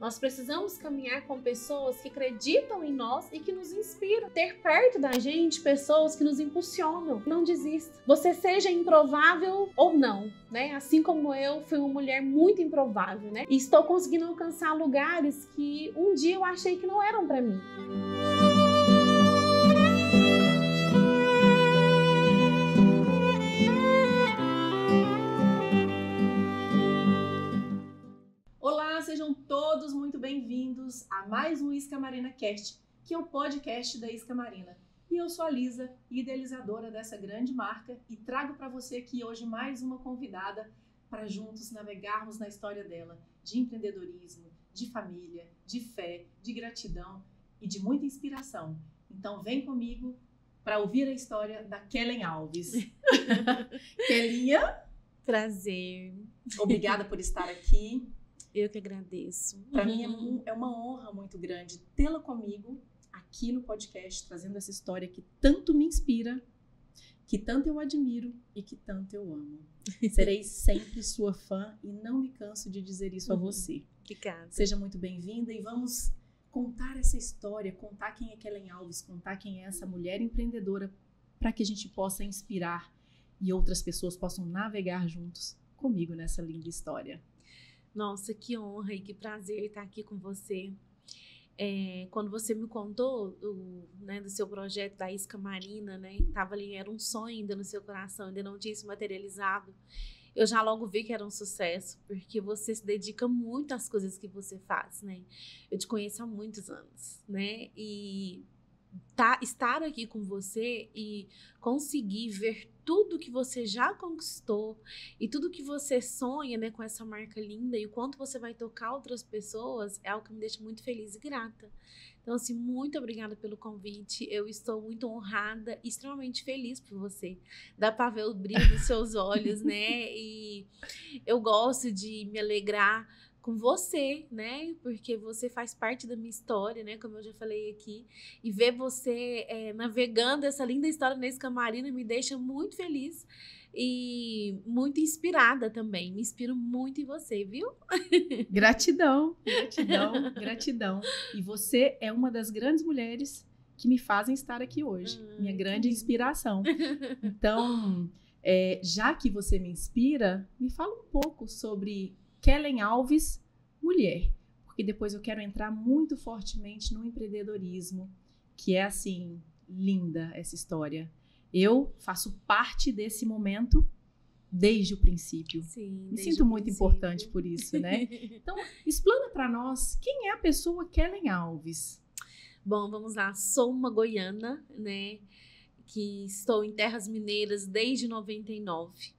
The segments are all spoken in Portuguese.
Nós precisamos caminhar com pessoas que acreditam em nós e que nos inspiram. Ter perto da gente pessoas que nos impulsionam. Não desista. Você seja improvável ou não, né? Assim como eu fui uma mulher muito improvável, né? E estou conseguindo alcançar lugares que um dia eu achei que não eram para mim. Olá, sejam todos muito bem-vindos a mais um Isca Marina Cast, que é o podcast da Isca Marina. E eu sou a Lisa, idealizadora dessa grande marca, e trago para você aqui hoje mais uma convidada para juntos navegarmos na história dela, de empreendedorismo, de família, de fé, de gratidão e de muita inspiração. Então vem comigo para ouvir a história da Kellen Alves. Kellinha, Prazer. obrigada por estar aqui. Eu que agradeço. Para mim é uma honra muito grande tê-la comigo aqui no podcast, trazendo essa história que tanto me inspira, que tanto eu admiro e que tanto eu amo. Serei sempre sua fã e não me canso de dizer isso a você. Obrigada. Seja muito bem-vinda e vamos contar essa história, contar quem é Kellen Alves, contar quem é essa mulher empreendedora, para que a gente possa inspirar e outras pessoas possam navegar juntos comigo nessa linda história. Nossa, que honra e que prazer estar aqui com você. Quando você me contou do seu projeto da Isca Marina, né? Tava ali, era um sonho ainda no seu coração, ainda não tinha se materializado. Eu já logo vi que era um sucesso, porque você se dedica muito às coisas que você faz, né? Eu te conheço há muitos anos, né? E estar aqui com você e conseguir ver tudo que você já conquistou e tudo que você sonha, né, com essa marca linda e o quanto você vai tocar outras pessoas é algo que me deixa muito feliz e grata. Então, assim, muito obrigada pelo convite. Eu estou muito honrada e extremamente feliz por você. Dá para ver o brilho nos seus olhos, né? E eu gosto de me alegrar com você, né? Porque você faz parte da minha história, né? Como eu já falei aqui. E ver você navegando essa linda história na Isca Marina me deixa muito feliz e muito inspirada também. Me inspiro muito em você, viu? Gratidão, gratidão, gratidão. E você é uma das grandes mulheres que me fazem estar aqui hoje. Minha grande inspiração. Então, já que você me inspira, me fala um pouco sobre Kellen Alves, mulher, porque depois eu quero entrar muito fortemente no empreendedorismo, que é assim, linda essa história. Eu faço parte desse momento desde o princípio. Sim, me sinto muito importante por isso, né? Então, explana para nós quem é a pessoa Kellen Alves. Bom, vamos lá. Sou uma goiana, né? Que estou em terras mineiras desde 99.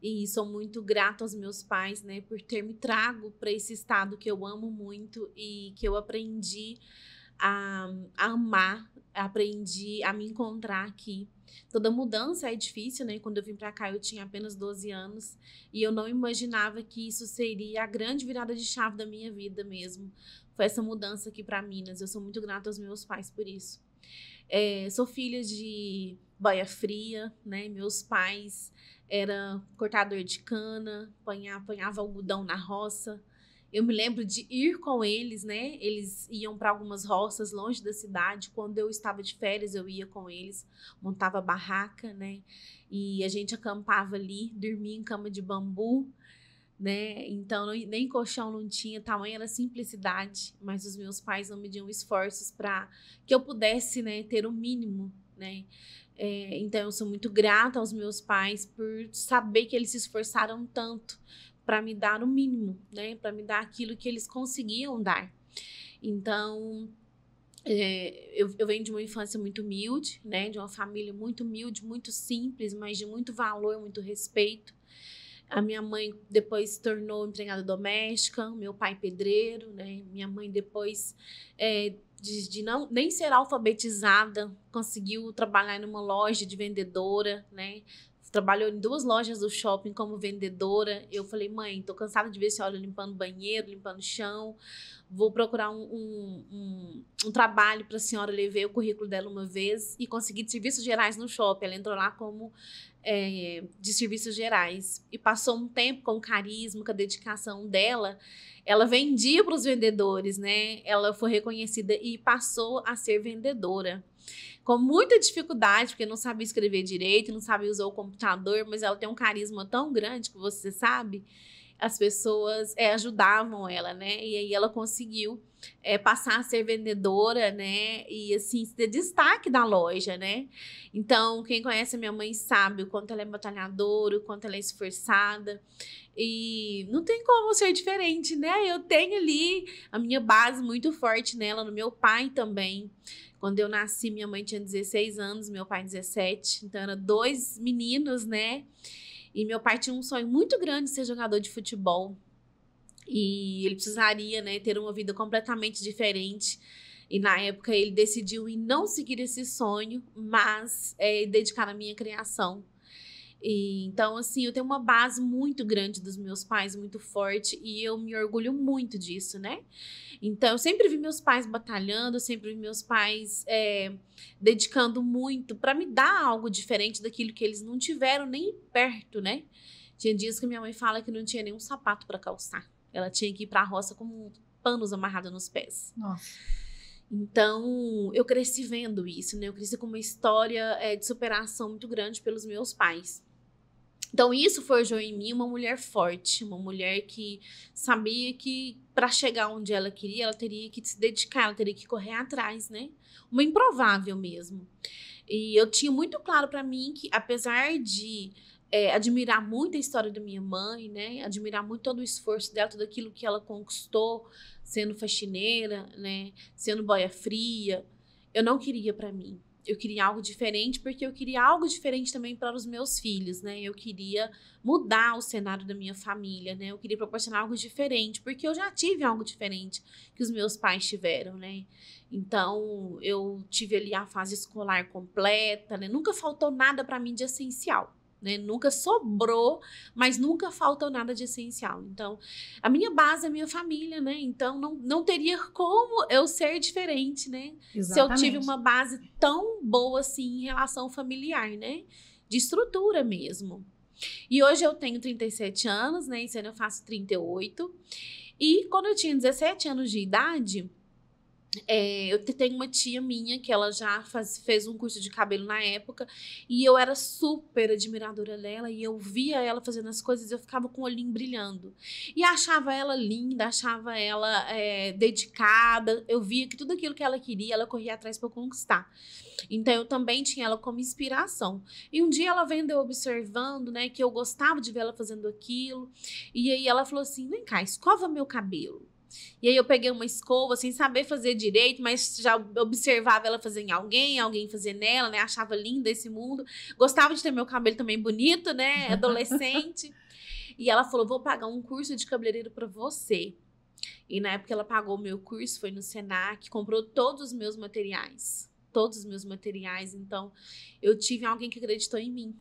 E sou muito grata aos meus pais, né, por ter me trago para esse estado que eu amo muito e que eu aprendi a amar, aprendi a me encontrar aqui. Toda mudança é difícil, né? Quando eu vim para cá eu tinha apenas 12 anos e eu não imaginava que isso seria a grande virada de chave da minha vida mesmo. Foi essa mudança aqui para Minas. Eu sou muito grata aos meus pais por isso. Sou filha de boia fria, né? Meus pais era cortador de cana, apanhava algodão na roça. Eu me lembro de ir com eles, né? Eles iam para algumas roças longe da cidade. Quando eu estava de férias, eu ia com eles, montava barraca, né? E a gente acampava ali, dormia em cama de bambu, né? Então, nem colchão não tinha, tamanha era a simplicidade. Mas os meus pais não mediam esforços para que eu pudesse, né, ter o mínimo, né? Então eu sou muito grata aos meus pais por saber que eles se esforçaram tanto para me dar o mínimo, né? Para me dar aquilo que eles conseguiam dar. Então eu venho de uma infância muito humilde, né? De uma família muito humilde, muito simples, mas de muito valor, muito respeito. A minha mãe depois se tornou empregada doméstica, meu pai pedreiro, né? Minha mãe depois de nem ser alfabetizada, conseguiu trabalhar numa loja de vendedora, né? Trabalhou em 2 lojas do shopping como vendedora. Eu falei, mãe, tô cansada de ver a senhora limpando banheiro, limpando chão. Vou procurar um trabalho para a senhora. Levei o currículo dela uma vez e consegui de serviços gerais no shopping. Ela entrou lá como de serviços gerais. E passou um tempo com o carisma, com a dedicação dela. Ela vendia para os vendedores, né? Ela foi reconhecida e passou a ser vendedora. Com muita dificuldade, porque não sabia escrever direito, não sabia usar o computador, mas ela tem um carisma tão grande que você sabe, as pessoas ajudavam ela, né? E aí ela conseguiu passar a ser vendedora, né? E assim, ser destaque da loja, né? Então, quem conhece a minha mãe sabe o quanto ela é batalhadora, o quanto ela é esforçada. E não tem como ser diferente, né? Eu tenho ali a minha base muito forte nela, no meu pai também. Quando eu nasci, minha mãe tinha 16 anos, meu pai 17. Então, eram 2 meninos, né? E meu pai tinha um sonho muito grande de ser jogador de futebol. E ele precisaria, né, ter uma vida completamente diferente. E na época ele decidiu em não seguir esse sonho, mas dedicar a minha criação. E, então, assim, eu tenho uma base muito grande dos meus pais, muito forte, e eu me orgulho muito disso, né? Então, eu sempre vi meus pais batalhando, eu sempre vi meus pais dedicando muito para me dar algo diferente daquilo que eles não tiveram nem perto, né? Tinha dias que minha mãe fala que não tinha nenhum sapato para calçar. Ela tinha que ir para a roça com panos amarrados nos pés. Nossa. Então, eu cresci vendo isso, né? Eu cresci com uma história de superação muito grande pelos meus pais. Então, isso forjou em mim uma mulher forte, uma mulher que sabia que para chegar onde ela queria, ela teria que se dedicar, ela teria que correr atrás, né? Uma improvável mesmo. E eu tinha muito claro para mim que, apesar de admirar muito a história da minha mãe, né? Admirar muito todo o esforço dela, tudo aquilo que ela conquistou, sendo faxineira, né? Sendo boia fria, eu não queria para mim. Eu queria algo diferente, porque eu queria algo diferente também para os meus filhos, né? Eu queria mudar o cenário da minha família, né? Eu queria proporcionar algo diferente, porque eu já tive algo diferente que os meus pais tiveram, né? Então, eu tive ali a fase escolar completa, né? Nunca faltou nada para mim de essencial, né? Nunca sobrou, mas nunca faltou nada de essencial. Então, a minha base é a minha família, né? Então, não teria como eu ser diferente, né? Exatamente. Se eu tive uma base tão boa assim em relação familiar, né? De estrutura mesmo. E hoje eu tenho 37 anos, né? Esse ano eu faço 38. E quando eu tinha 17 anos de idade, eu tenho uma tia minha que ela já fez um curso de cabelo na época e eu era super admiradora dela e eu via ela fazendo as coisas e eu ficava com o olhinho brilhando. E achava ela linda, achava ela dedicada, eu via que tudo aquilo que ela queria, ela corria atrás para conquistar. Então, eu também tinha ela como inspiração. E um dia ela vendo eu observando, né, que eu gostava de ver ela fazendo aquilo. E aí ela falou assim, vem cá, escova meu cabelo. E aí eu peguei uma escova sem saber fazer direito, mas já observava ela fazer em alguém fazer nela, né? Achava lindo esse mundo. Gostava de ter meu cabelo também bonito, né? Adolescente. E ela falou, vou pagar um curso de cabeleireiro para você. E na época ela pagou o meu curso, foi no Senac, comprou todos os meus materiais. Todos os meus materiais. Então, eu tive alguém que acreditou em mim.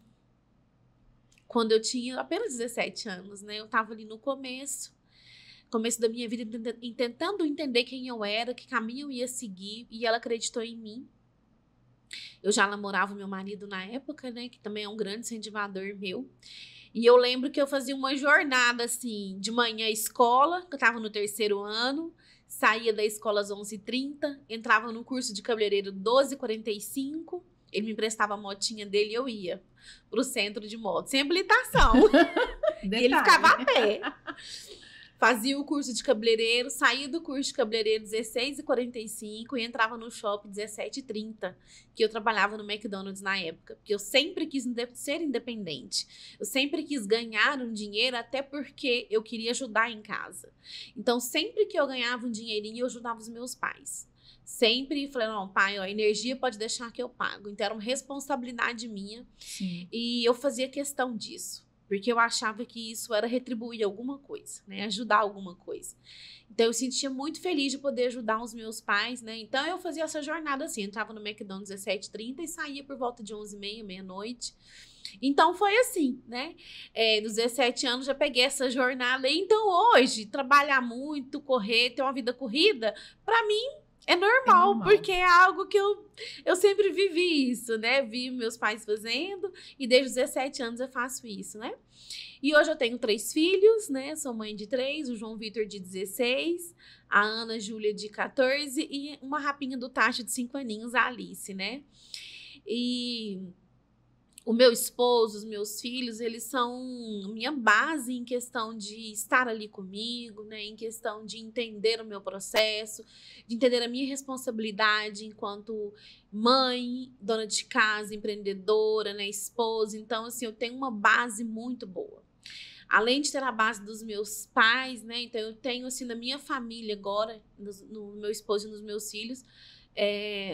Quando eu tinha apenas 17 anos, né? Eu tava ali no começo da minha vida, tentando entender quem eu era, que caminho eu ia seguir, e ela acreditou em mim. Eu já namorava o meu marido na época, né, que também é um grande incentivador meu, e eu lembro que eu fazia uma jornada, assim, de manhã escola, que eu tava no 3º ano, saía da escola às 11h30, entrava no curso de cabeleireiro 12h45, ele me emprestava a motinha dele e eu ia pro centro de moto, sem habilitação, e ele ficava a pé. Fazia o curso de cabeleireiro, saía do curso de cabeleireiro 16h45 e entrava no shopping 17h30, que eu trabalhava no McDonald's na época, porque eu sempre quis ser independente. Eu sempre quis ganhar um dinheiro, até porque eu queria ajudar em casa. Então, sempre que eu ganhava um dinheirinho, eu ajudava os meus pais. Sempre falei, não, pai, ó, a energia pode deixar que eu pago. Então, era uma responsabilidade minha. Sim. E eu fazia questão disso. Porque eu achava que isso era retribuir alguma coisa, né? Ajudar alguma coisa. Então, eu sentia muito feliz de poder ajudar os meus pais, né? Então, eu fazia essa jornada assim. Entrava no McDonald's 17h30 e saía por volta de 11h30, meia-noite. Então, foi assim, né? Nos 17 anos, já peguei essa jornada. Então, hoje, trabalhar muito, correr, ter uma vida corrida, para mim, É normal, porque é algo que eu sempre vivi isso, né? Vi meus pais fazendo e desde os 17 anos eu faço isso, né? E hoje eu tenho 3 filhos, né? Sou mãe de 3, o João Vitor de 16, a Ana Júlia de 14 e uma rapinha do Tacho de 5 aninhos, a Alice, né? E o meu esposo, os meus filhos, eles são minha base em questão de estar ali comigo, né? Em questão de entender o meu processo, de entender a minha responsabilidade enquanto mãe, dona de casa, empreendedora, né? Esposa. Então, assim, eu tenho uma base muito boa. Além de ter a base dos meus pais, né? Então, eu tenho, assim, na minha família agora, no meu esposo e nos meus filhos,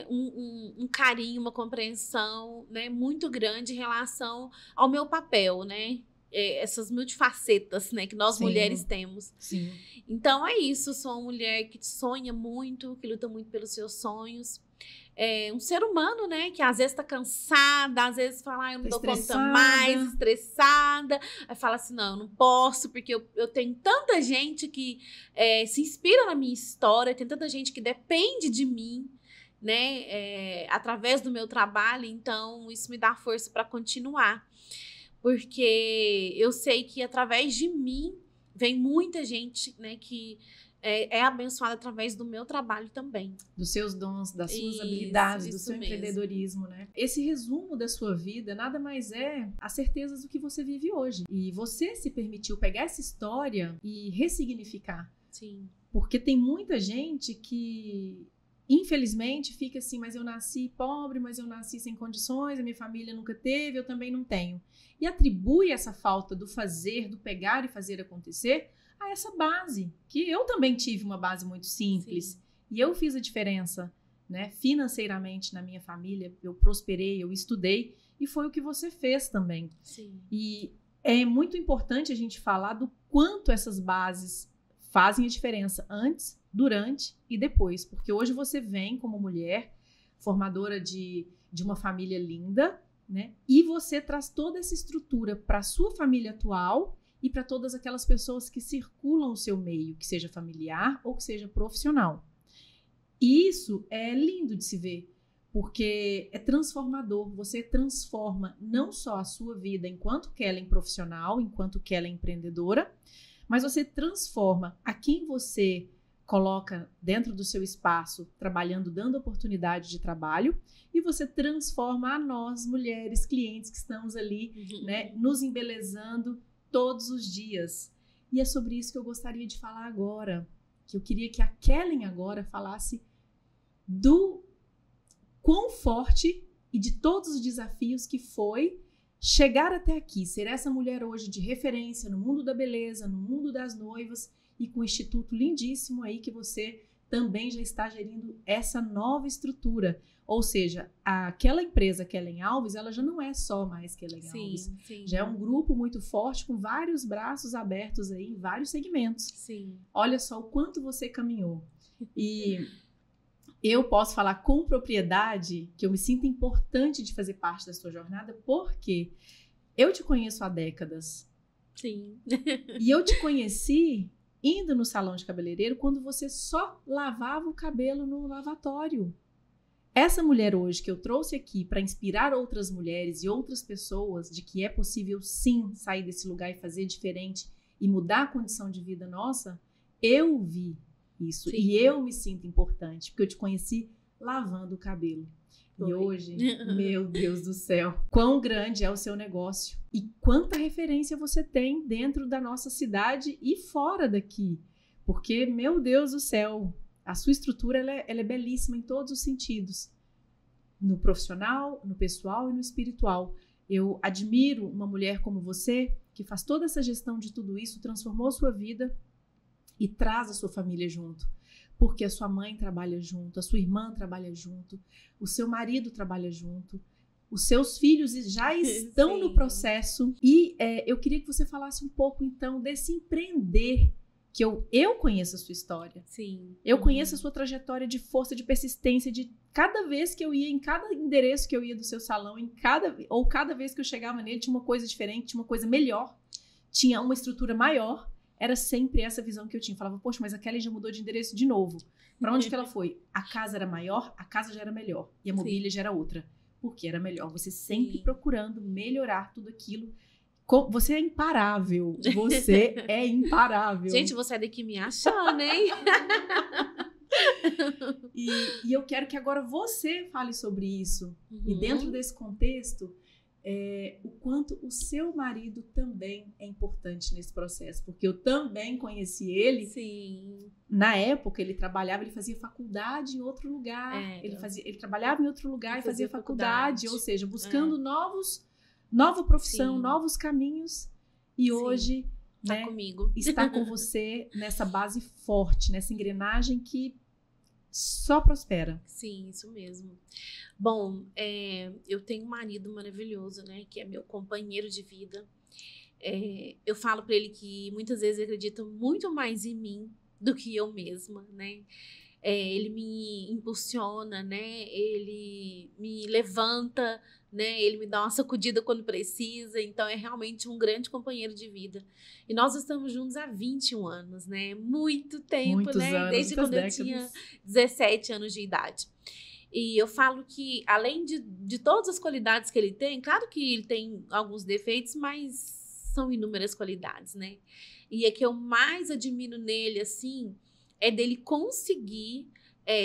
um carinho, uma compreensão, né, muito grande em relação ao meu papel, né? Essas multifacetas, né, que nós mulheres temos. Sim. Então é isso, sou uma mulher que sonha muito, que luta muito pelos seus sonhos. Um ser humano, né, que às vezes tá cansada, às vezes fala, eu não dou conta mais, estressada, aí fala assim, não, eu não posso, porque eu tenho tanta gente que se inspira na minha história, tem tanta gente que depende de mim, né, através do meu trabalho, então isso me dá força para continuar, porque eu sei que através de mim vem muita gente, né, que é abençoada através do meu trabalho também. Dos seus dons, das suas habilidades, do seu empreendedorismo, né? Esse resumo da sua vida nada mais é as certezas do que você vive hoje. E você se permitiu pegar essa história e ressignificar. Sim. Porque tem muita gente que infelizmente fica assim, mas eu nasci pobre, mas eu nasci sem condições, a minha família nunca teve, eu também não tenho. E atribui essa falta do fazer, do pegar e fazer acontecer a essa base, que eu também tive uma base muito simples. Sim. E eu fiz a diferença, né, financeiramente na minha família, eu prosperei, eu estudei, e foi o que você fez também. Sim. E é muito importante a gente falar do quanto essas bases fazem a diferença antes, durante e depois, porque hoje você vem como mulher, formadora de uma família linda, né? E você traz toda essa estrutura para a sua família atual e para todas aquelas pessoas que circulam o seu meio, que seja familiar ou que seja profissional. E isso é lindo de se ver, porque é transformador. Você transforma não só a sua vida enquanto Kellen profissional, enquanto Kellen empreendedora, mas você transforma a quem você coloca dentro do seu espaço, trabalhando, dando oportunidade de trabalho, e você transforma a nós, mulheres, clientes que estamos ali, né, nos embelezando todos os dias. E é sobre isso que eu gostaria de falar agora, que eu queria que a Kellen agora falasse do quão forte e de todos os desafios que foi chegar até aqui, ser essa mulher hoje de referência no mundo da beleza, no mundo das noivas, e com um instituto lindíssimo aí que você também já está gerindo essa nova estrutura. Ou seja, aquela empresa Kellen Alves, ela já não é só mais Kellen Alves. Sim. Já é um grupo muito forte, com vários braços abertos aí em vários segmentos. Sim. Olha só o quanto você caminhou. E eu posso falar com propriedade que eu me sinto importante de fazer parte da sua jornada, porque eu te conheço há décadas. Sim. E eu te conheci indo no salão de cabeleireiro quando você só lavava o cabelo no lavatório. Essa mulher hoje que eu trouxe aqui para inspirar outras mulheres e outras pessoas de que é possível sim sair desse lugar e fazer diferente e mudar a condição de vida nossa, eu vi isso. Sim. E eu me sinto importante, porque eu te conheci lavando o cabelo. E hoje, meu Deus do céu, quão grande é o seu negócio e quanta referência você tem dentro da nossa cidade e fora daqui. Porque, meu Deus do céu, a sua estrutura ela é belíssima em todos os sentidos. No profissional, no pessoal e no espiritual. Eu admiro uma mulher como você, que faz toda essa gestão de tudo isso, transformou a sua vida e traz a sua família junto. Porque a sua mãe trabalha junto, a sua irmã trabalha junto, o seu marido trabalha junto, os seus filhos já estão no processo. E eu queria que você falasse um pouco, então, desse empreender, que eu conheço a sua história. Sim. Eu conheço a sua trajetória de força, de persistência, de cada vez que eu ia, em cada endereço que eu ia do seu salão, cada vez que eu chegava nele, tinha uma coisa diferente, tinha uma coisa melhor, tinha uma estrutura maior. Era sempre essa visão que eu tinha. Eu falava, poxa, mas a Kelly já mudou de endereço de novo. Pra onde que ela foi? A casa era maior, a casa já era melhor. E a mobília já era outra. Porque era melhor. Você sempre procurando melhorar tudo aquilo. Você é imparável. Você é imparável. Gente, você é daqui me achando, hein? E eu quero que agora você fale sobre isso. E dentro desse contexto, o quanto o seu marido também é importante nesse processo. Porque eu também conheci ele. Sim. Na época, ele trabalhava, ele fazia faculdade em outro lugar. Ele trabalhava em outro lugar e fazia faculdade. Ou seja, buscando nova profissão, novos caminhos. E hoje, tá comigo. Está com você nessa base forte, nessa engrenagem que só prospera. Sim, isso mesmo. Bom, eu tenho um marido maravilhoso, né? Que é meu companheiro de vida. Eu falo para ele que muitas vezes ele acredita muito mais em mim do que eu mesma, né? Ele me impulsiona, né? Ele me levanta, né? Ele me dá uma sacudida quando precisa. Então, é realmente um grande companheiro de vida. E nós estamos juntos há 21 anos, né? Muito tempo, Muitos né? anos, Desde quando décadas. eu tinha 17 anos de idade. E eu falo que, além de todas as qualidades que ele tem, claro que ele tem alguns defeitos, mas são inúmeras qualidades, né? E a que eu mais admiro nele, assim, é dele conseguir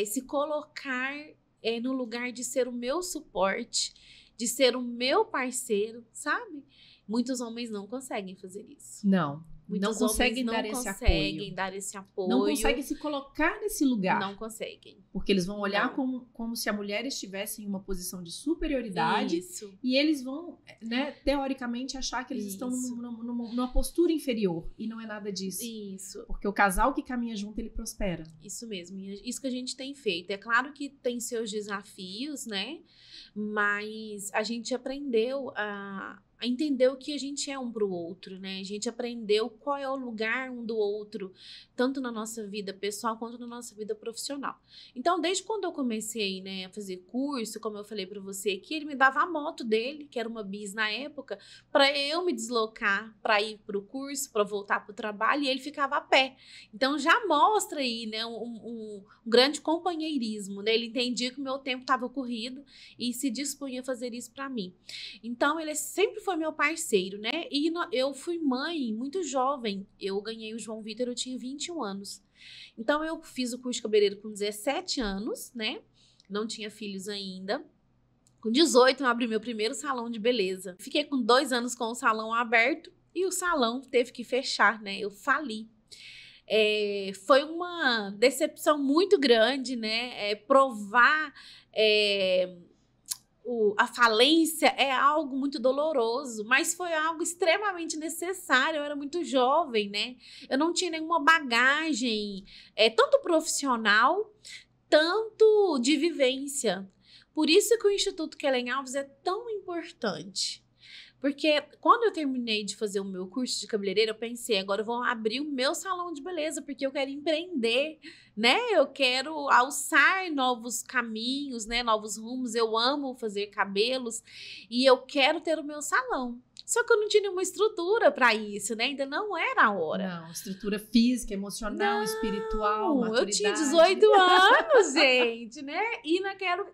se colocar no lugar de ser o meu suporte, de ser o meu parceiro, sabe? Muitos homens não conseguem fazer isso. Muitos não conseguem homens dar não esse conseguem apoio. dar esse apoio. Não conseguem se colocar nesse lugar. Não conseguem. Porque eles vão olhar como se a mulher estivesse em uma posição de superioridade. Isso. E eles vão, né, teoricamente, achar que eles estão numa postura inferior. E não é nada disso. Isso. Porque o casal que caminha junto, ele prospera. Isso mesmo. E isso que a gente tem feito. É claro que tem seus desafios, né? Mas a gente aprendeu a entender o que a gente é um pro outro, né? A gente aprendeu qual é o lugar um do outro, tanto na nossa vida pessoal quanto na nossa vida profissional. Então, desde quando eu comecei, né, a fazer curso, como eu falei para você aqui, ele me dava a moto dele, que era uma bis na época, para eu me deslocar, para ir pro curso, para voltar pro trabalho, e ele ficava a pé. Então, já mostra aí, né, um grande companheirismo, né? Ele entendia que o meu tempo estava corrido e se dispunha a fazer isso para mim. Então, ele sempre foi meu parceiro, né? E eu fui mãe muito jovem. Eu ganhei o João Vitor, eu tinha 21 anos. Então, eu fiz o curso de cabeleireiro com 17 anos, né? Não tinha filhos ainda. Com 18, eu abri meu primeiro salão de beleza. Fiquei com 2 anos com o salão aberto e o salão teve que fechar, né? Eu fali. Foi uma decepção muito grande, né? Provar... a falência é algo muito doloroso, mas foi algo extremamente necessário. Eu era muito jovem, né? Eu não tinha nenhuma bagagem, tanto profissional, tanto de vivência. Por isso que o Instituto Kellen Alves é tão importante. Porque quando eu terminei de fazer o meu curso de cabeleireiro, eu pensei, agora eu vou abrir o meu salão de beleza, porque eu quero empreender, né? Eu quero alçar novos caminhos, né? Novos rumos. Eu amo fazer cabelos e eu quero ter o meu salão. Só que eu não tinha nenhuma estrutura para isso, né? Ainda não era a hora. Não, estrutura física, emocional, espiritual, maturidade. Eu tinha 18 anos, gente, né? E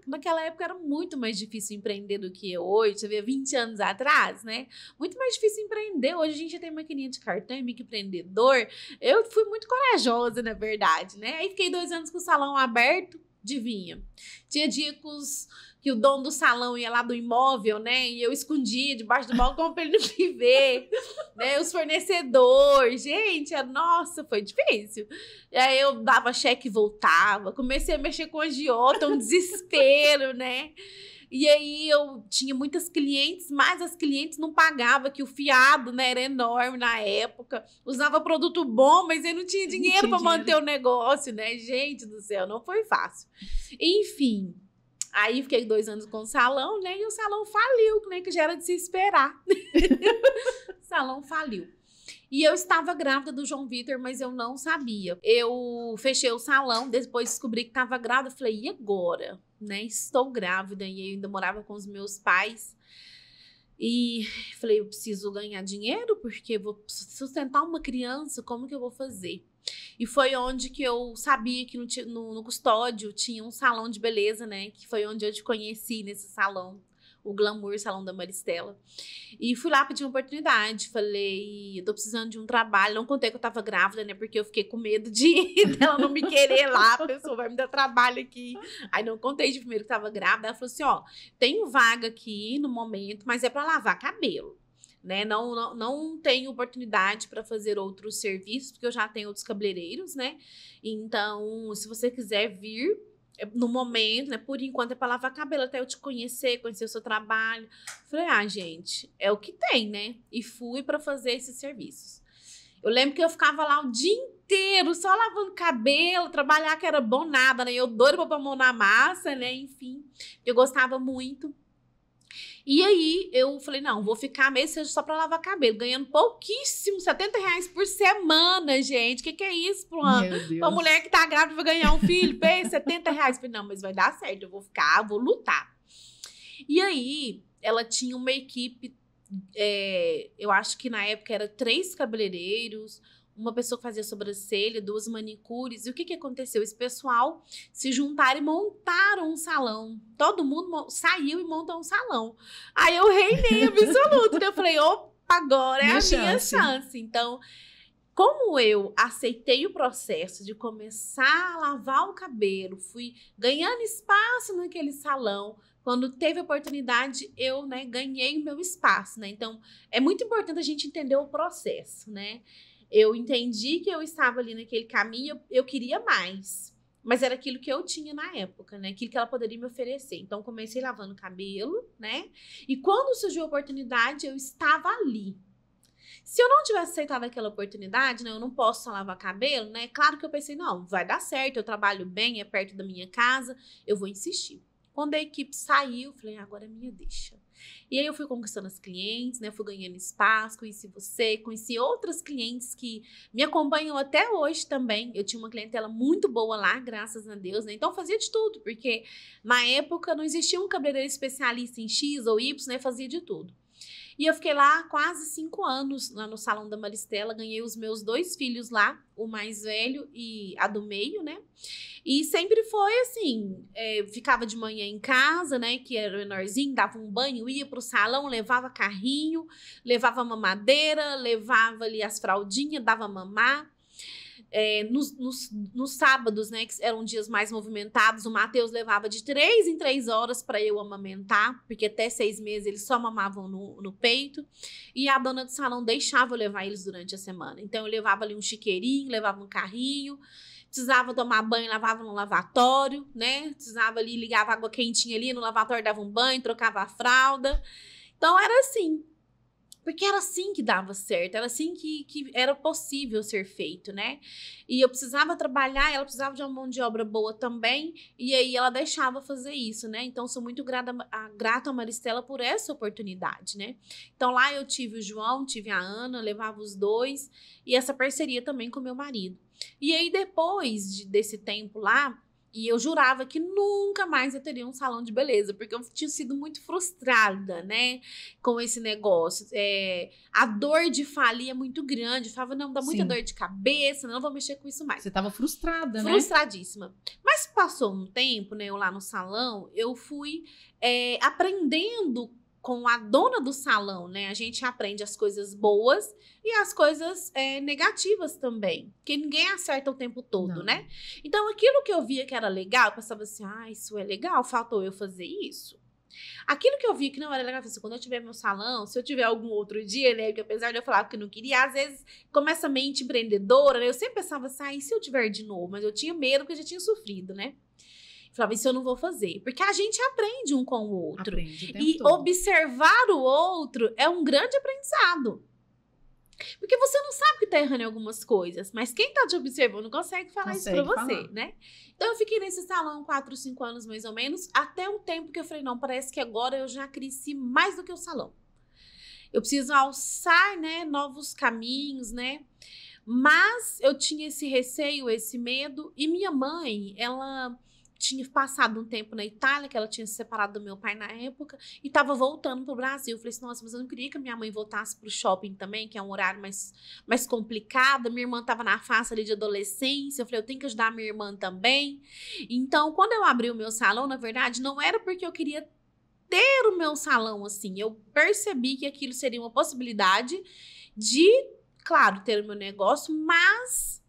naquela época era muito mais difícil empreender do que hoje. Você vê, 20 anos atrás, né? Muito mais difícil empreender. Hoje a gente já tem maquininha de cartão, é microempreendedor. Eu fui muito corajosa, na verdade, né? Aí fiquei 2 anos com o salão aberto, adivinha. Tinha dia que o dono do salão ia lá do imóvel, né? E eu escondia debaixo do balcão pra ele não me ver, né? Os fornecedores, gente, nossa, foi difícil. E aí eu dava cheque e voltava, comecei a mexer com agiota, um desespero, né? E aí eu tinha muitas clientes, mas as clientes não pagavam, que o fiado, né, era enorme na época. Usava produto bom, mas eu não tinha dinheiro para manter o negócio, né? Gente do céu, não foi fácil. Enfim, aí fiquei 2 anos com o salão, né? E o salão faliu, né? Que já era de se esperar. O salão faliu. E eu estava grávida do João Vitor, mas eu não sabia. Eu fechei o salão, depois descobri que estava grávida. Falei, e agora? Né? Estou grávida. E eu ainda morava com os meus pais. E falei, eu preciso ganhar dinheiro, porque vou sustentar uma criança, como que eu vou fazer? E foi onde que eu sabia que no Custódio tinha um salão de beleza, né? Que foi onde eu te conheci nesse salão, o Glamour Salão da Maristela. E fui lá pedir uma oportunidade. Falei, eu tô precisando de um trabalho. Não contei que eu tava grávida, né? Porque eu fiquei com medo dela não me querer lá. A pessoa vai me dar trabalho aqui. Aí não contei de primeiro que tava grávida. Ela falou assim, ó, tenho vaga aqui no momento, mas é pra lavar cabelo. Né? Não tenho oportunidade para fazer outros serviços, porque eu já tenho outros cabeleireiros, né? Então, se você quiser vir no momento, né? Por enquanto é para lavar cabelo, até eu te conhecer o seu trabalho. Falei, gente, é o que tem, né? E fui para fazer esses serviços. Eu lembro que eu ficava lá o dia inteiro, só lavando cabelo, trabalhar que era bom nada, né? Eu doida pra pôr a mão na massa, né? Enfim, eu gostava muito. E aí, eu falei, não, vou ficar mesmo seja só pra lavar cabelo, ganhando pouquíssimo, R$70 por semana, gente. O que é isso pra uma mulher que tá grávida vai ganhar um filho? Bem, R$70. Eu falei, não, mas vai dar certo, eu vou ficar, vou lutar. E aí, ela tinha uma equipe, eu acho que na época era 3 cabeleireiros, uma pessoa que fazia sobrancelha, 2 manicures. E o que aconteceu? Esse pessoal se juntaram e montaram um salão. Todo mundo saiu e montou um salão. Aí eu reinei absoluto. Eu falei, opa, agora é a minha chance. Então, como eu aceitei o processo de começar a lavar o cabelo, fui ganhando espaço naquele salão. Quando teve oportunidade, eu, né, ganhei o meu espaço, né? Então, é muito importante a gente entender o processo, né? Eu entendi que eu estava ali naquele caminho, eu queria mais. Mas era aquilo que eu tinha na época, né? Aquilo que ela poderia me oferecer. Então, comecei lavando cabelo, né? E quando surgiu a oportunidade, eu estava ali. Se eu não tivesse aceitado aquela oportunidade, né? Eu não posso só lavar cabelo, né? Claro que eu pensei, não, vai dar certo, eu trabalho bem, é perto da minha casa, eu vou insistir. Quando a equipe saiu, falei, agora é minha deixa. E aí eu fui conquistando as clientes, né? Fui ganhando espaço, conheci você, conheci outras clientes que me acompanham até hoje também. Eu tinha uma clientela muito boa lá, graças a Deus, né? Então fazia de tudo, porque na época não existia um cabeleireiro especialista em X ou Y, né? Fazia de tudo. E eu fiquei lá quase 5 anos, lá no Salão da Maristela. Ganhei os meus 2 filhos lá, o mais velho e a do meio, né? E sempre foi assim, ficava de manhã em casa, né? Que era menorzinho, dava um banho, ia pro salão, levava carrinho, levava mamadeira, levava ali as fraldinhas, dava mamar. Nos sábados, né, que eram dias mais movimentados, o Matheus levava de 3 em 3 horas para eu amamentar, porque até 6 meses eles só mamavam no peito, e a dona do salão deixava eu levar eles durante a semana. Então eu levava ali um chiqueirinho, levava um carrinho, precisava tomar banho, lavava no lavatório, né, precisava ali, ligava água quentinha ali no lavatório, dava um banho, trocava a fralda. Então era assim. Porque era assim que dava certo, era assim que era possível ser feito, né? E eu precisava trabalhar, ela precisava de uma mão de obra boa também, e aí ela deixava fazer isso, né? Então, sou muito grata a Maristela por essa oportunidade, né? Então, lá eu tive o João, tive a Ana, levava os 2, e essa parceria também com meu marido. E aí, depois desse tempo lá, e eu jurava que nunca mais eu teria um salão de beleza, porque eu tinha sido muito frustrada, né, com esse negócio. A dor de falir é muito grande. Eu falava, não, dá muita dor de cabeça, não vou mexer com isso mais. Você estava frustrada, né? Frustradíssima. Mas passou um tempo, né, eu lá no salão, eu fui aprendendo com a dona do salão, né? A gente aprende as coisas boas e as coisas negativas também. Porque ninguém acerta o tempo todo, não, né? Então, aquilo que eu via que era legal, eu pensava assim, isso é legal, faltou eu fazer isso. Aquilo que eu vi que não era legal, assim, quando eu tiver meu salão, se eu tiver algum outro dia, né? Porque apesar de eu falar que não queria, às vezes começa a mente empreendedora, né? Eu sempre pensava assim, e se eu tiver de novo? Mas eu tinha medo porque eu já tinha sofrido, né? Falava, isso eu não vou fazer. Porque a gente aprende um com o outro. E observar o outro é um grande aprendizado. Porque você não sabe que tá errando em algumas coisas, mas quem tá te observando consegue falar isso pra você, né? Então eu fiquei nesse salão 4, 5 anos mais ou menos, até um tempo que eu falei, não, parece que agora eu já cresci mais do que o salão. Eu preciso alçar, né, novos caminhos, né? Mas eu tinha esse receio, esse medo, e minha mãe, ela tinha passado um tempo na Itália, que ela tinha se separado do meu pai na época, e tava voltando pro Brasil. Eu falei assim, nossa, mas eu não queria que a minha mãe voltasse pro shopping também, que é um horário mais complicado. Minha irmã tava na fase ali de adolescência. Eu falei, eu tenho que ajudar a minha irmã também. Então, quando eu abri o meu salão, na verdade, não era porque eu queria ter o meu salão assim. Eu percebi que aquilo seria uma possibilidade de, claro, ter o meu negócio, mas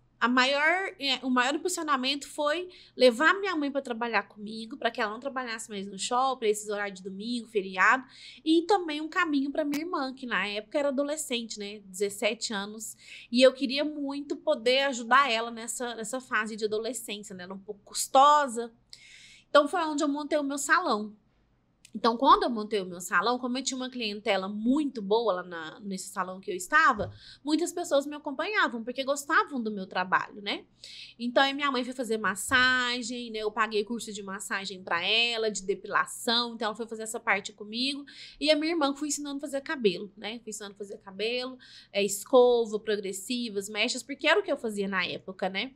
o maior impulsionamento foi levar minha mãe para trabalhar comigo, para que ela não trabalhasse mais no shopping, esses horários de domingo, feriado, e também um caminho para minha irmã, que na época era adolescente, né, 17 anos, e eu queria muito poder ajudar ela nessa fase de adolescência, né, era um pouco custosa. Então foi onde eu montei o meu salão. Então, quando eu montei o meu salão, como eu tinha uma clientela muito boa lá nesse salão que eu estava, muitas pessoas me acompanhavam, porque gostavam do meu trabalho, né? Então, a minha mãe foi fazer massagem, né? Eu paguei curso de massagem para ela, de depilação, então ela foi fazer essa parte comigo. E a minha irmã fui ensinando a fazer cabelo, né? Fui ensinando a fazer cabelo, escova, progressivas, mechas, porque era o que eu fazia na época, né?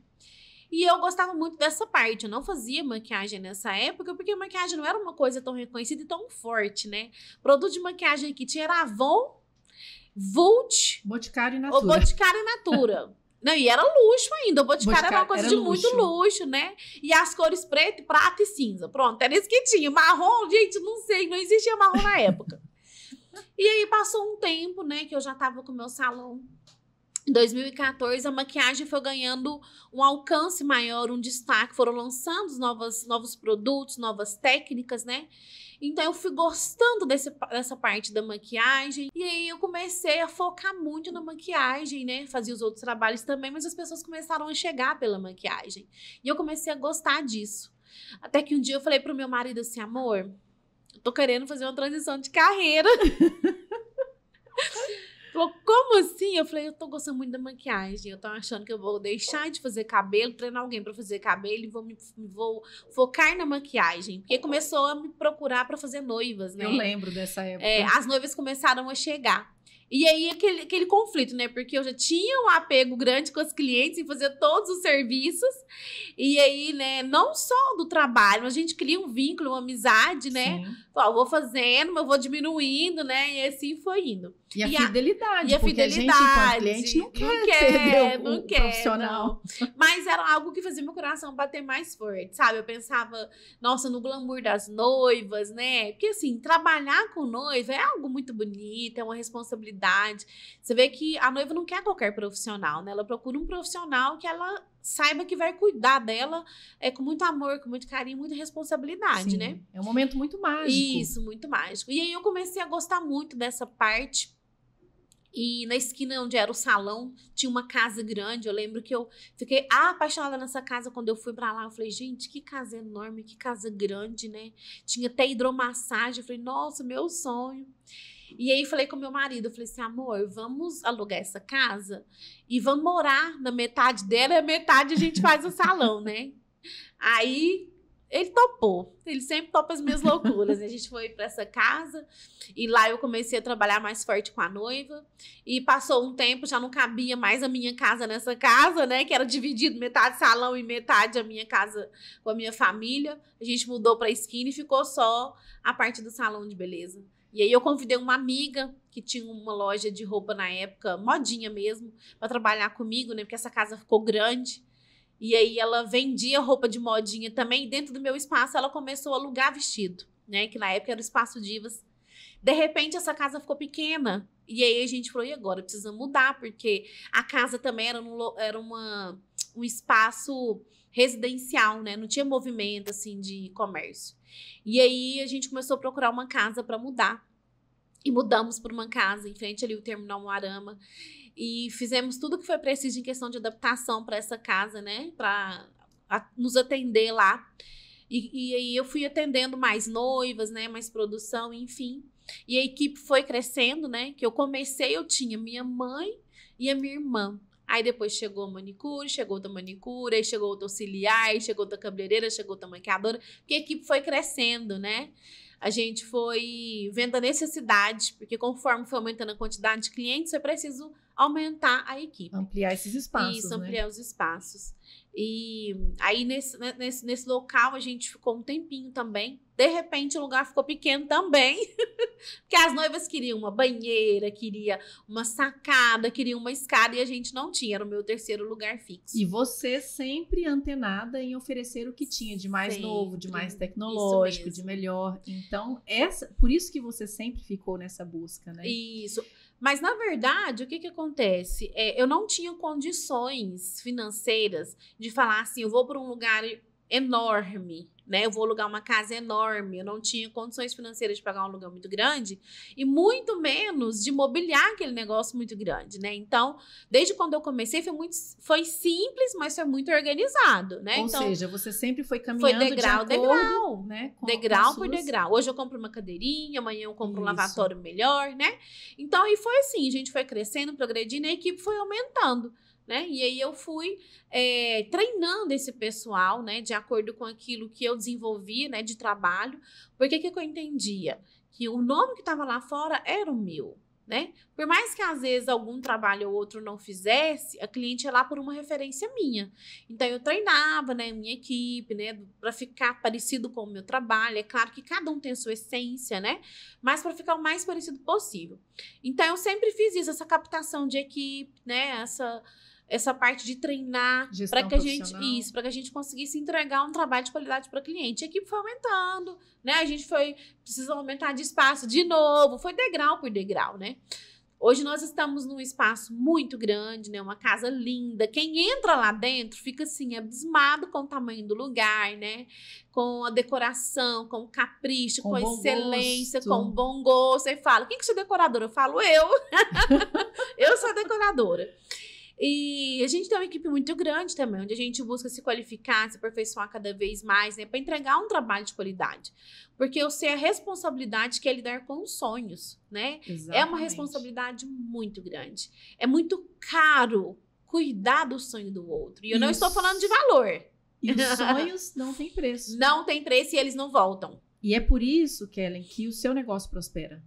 E eu gostava muito dessa parte. Eu não fazia maquiagem nessa época, porque maquiagem não era uma coisa tão reconhecida e tão forte, né? Produto de maquiagem que tinha era Avon, Vult, Boticário e Natura. O Boticário e Natura. Não, e era luxo ainda. O Boticário era uma coisa de muito luxo, né? E as cores preto, prata e cinza. Pronto, era isso que tinha. Marrom, gente, não sei, não existia marrom na época. E aí passou um tempo, né, que eu já tava com o meu salão. Em 2014, a maquiagem foi ganhando um alcance maior, um destaque. Foram lançando novos produtos, novas técnicas, né? Então, eu fui gostando dessa parte da maquiagem. E aí, eu comecei a focar muito na maquiagem, né? Fazia os outros trabalhos também, mas as pessoas começaram a chegar pela maquiagem. E eu comecei a gostar disso. Até que um dia eu falei pro meu marido assim, amor, eu tô querendo fazer uma transição de carreira. Falou, como assim? Eu falei, eu tô gostando muito da maquiagem. Eu tô achando que eu vou deixar de fazer cabelo, treinar alguém pra fazer cabelo e vou focar na maquiagem. Porque começou a me procurar pra fazer noivas, né? Eu lembro dessa época. As noivas começaram a chegar. E aí, aquele conflito, né? Porque eu já tinha um apego grande com os clientes em fazer todos os serviços. E aí, né? Não só do trabalho, mas a gente cria um vínculo, uma amizade, né? Eu vou fazendo, mas eu vou diminuindo, né? E assim foi indo. E a fidelidade, e a porque fidelidade, a gente, enquanto cliente, não quer perder o profissional. Não. Mas era algo que fazia meu coração bater mais forte, sabe? Eu pensava, nossa, no glamour das noivas, né? Porque, assim, trabalhar com noiva é algo muito bonito, é uma responsabilidade. Você vê que a noiva não quer qualquer profissional, né? Ela procura um profissional que ela saiba que vai cuidar dela com muito amor, com muito carinho, muita responsabilidade, né? É um momento muito mágico. Isso, muito mágico. E aí eu comecei a gostar muito dessa parte. E na esquina onde era o salão, tinha uma casa grande. Eu lembro que eu fiquei apaixonada nessa casa quando eu fui pra lá. Eu falei, gente, que casa enorme, que casa grande, né? Tinha até hidromassagem. Eu falei, nossa, meu sonho. E aí falei com meu marido, eu falei assim, amor, vamos alugar essa casa e vamos morar na metade dela e a metade a gente faz o salão, né? Aí ele topou, ele sempre topa as minhas loucuras. A gente foi para essa casa e lá eu comecei a trabalhar mais forte com a noiva. E passou um tempo, já não cabia mais a minha casa nessa casa, né? Que era dividido metade salão e metade a minha casa com a minha família. A gente mudou para a esquina e ficou só a parte do salão de beleza. E aí eu convidei uma amiga que tinha uma loja de roupa na época, modinha mesmo, para trabalhar comigo, né? Porque essa casa ficou grande. E aí ela vendia roupa de modinha também. E dentro do meu espaço ela começou a alugar vestido, né? Que na época era o Espaço Divas. De repente essa casa ficou pequena. E aí a gente falou, e agora? Precisa mudar, porque a casa também era um espaço residencial, né? Não tinha movimento, assim, de comércio. E aí a gente começou a procurar uma casa para mudar. E mudamos para uma casa em frente ali o Terminal Moarama. E fizemos tudo que foi preciso em questão de adaptação para essa casa, né? Para nos atender lá. E aí eu fui atendendo mais noivas, né? Mais produção, enfim. E a equipe foi crescendo, né? Que eu comecei, eu tinha minha mãe e a minha irmã. Aí depois chegou a manicure, chegou outra manicure, aí chegou outra auxiliar, aí chegou outra cabeleireira, chegou outra maquiadora. Porque a equipe foi crescendo, né? A gente foi vendo a necessidade, porque conforme foi aumentando a quantidade de clientes, foi preciso aumentar a equipe. Ampliar esses espaços, Isso, ampliar os espaços. E aí, nesse local, a gente ficou um tempinho também. De repente, o lugar ficou pequeno também. Porque as noivas queriam uma banheira, queria uma sacada, queriam uma escada e a gente não tinha. Era o meu terceiro lugar fixo. E você sempre antenada em oferecer o que tinha de mais Sempre. novo, de mais tecnológico, de melhor. Então, por isso que você sempre ficou nessa busca, né? Isso. Mas, na verdade, o que acontece? Eu não tinha condições financeiras de falar assim, eu vou para um lugar enorme, né? Eu vou alugar uma casa enorme. Eu não tinha condições financeiras de pagar um aluguel muito grande e muito menos de mobiliar aquele negócio muito grande, né? Então, desde quando eu comecei, foi simples, mas foi muito organizado, né? Ou então, seja, você sempre foi caminhando degrau, de acordo, né? Degrau por degrau. Hoje eu compro uma cadeirinha, amanhã eu compro um lavatório melhor, né? Então, e foi assim, a gente foi crescendo, progredindo, a equipe foi aumentando. Né? E aí eu fui treinando esse pessoal, né, de acordo com aquilo que eu desenvolvi, né, de trabalho. Porque que eu entendia? Que o nome que estava lá fora era o meu, né? Por mais que às vezes algum trabalho ou outro não fizesse, a cliente ia lá por uma referência minha. Então eu treinava, né, minha equipe, né, para ficar parecido com o meu trabalho. É claro que cada um tem a sua essência, né? Mas para ficar o mais parecido possível. Então eu sempre fiz isso, essa captação de equipe, né, essa parte de treinar para que a gente conseguisse entregar um trabalho de qualidade para o cliente. A equipe foi aumentando, né? A gente precisou aumentar de espaço de novo, foi degrau por degrau, né? Hoje nós estamos num espaço muito grande, né? Uma casa linda. Quem entra lá dentro fica assim abismado com o tamanho do lugar, né? Com a decoração, com o capricho, com a excelência, com o bom gosto. Aí fala: quem que sou decoradora? Eu falo: eu. Eu sou decoradora. E a gente tem uma equipe muito grande também, onde a gente busca se qualificar, se aperfeiçoar cada vez mais, né, para entregar um trabalho de qualidade. Porque eu sei a responsabilidade que é lidar com os sonhos, né? Exatamente. É uma responsabilidade muito grande. É muito caro cuidar do sonho do outro. E eu não estou falando de valor. E os sonhos não têm preço. Não tem preço e eles não voltam. E é por isso, Kellen, que o seu negócio prospera.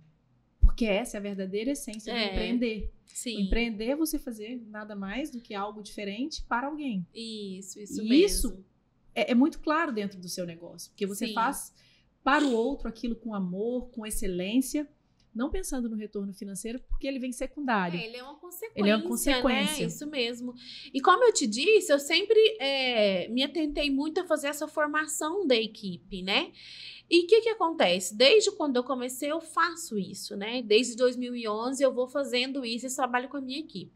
Porque essa é a verdadeira essência do empreender. Sim. O empreender é você fazer nada mais do que algo diferente para alguém. Isso e mesmo. Isso é muito claro dentro do seu negócio. Porque você faz para o outro aquilo com amor, com excelência, não pensando no retorno financeiro, porque ele vem secundário. Ele é uma consequência. Né? Isso mesmo. E como eu te disse, eu sempre me atentei muito a fazer essa formação da equipe, né? E o que acontece? Desde quando eu comecei, eu faço isso, né? Desde 2011, eu vou fazendo isso, esse trabalho com a minha equipe.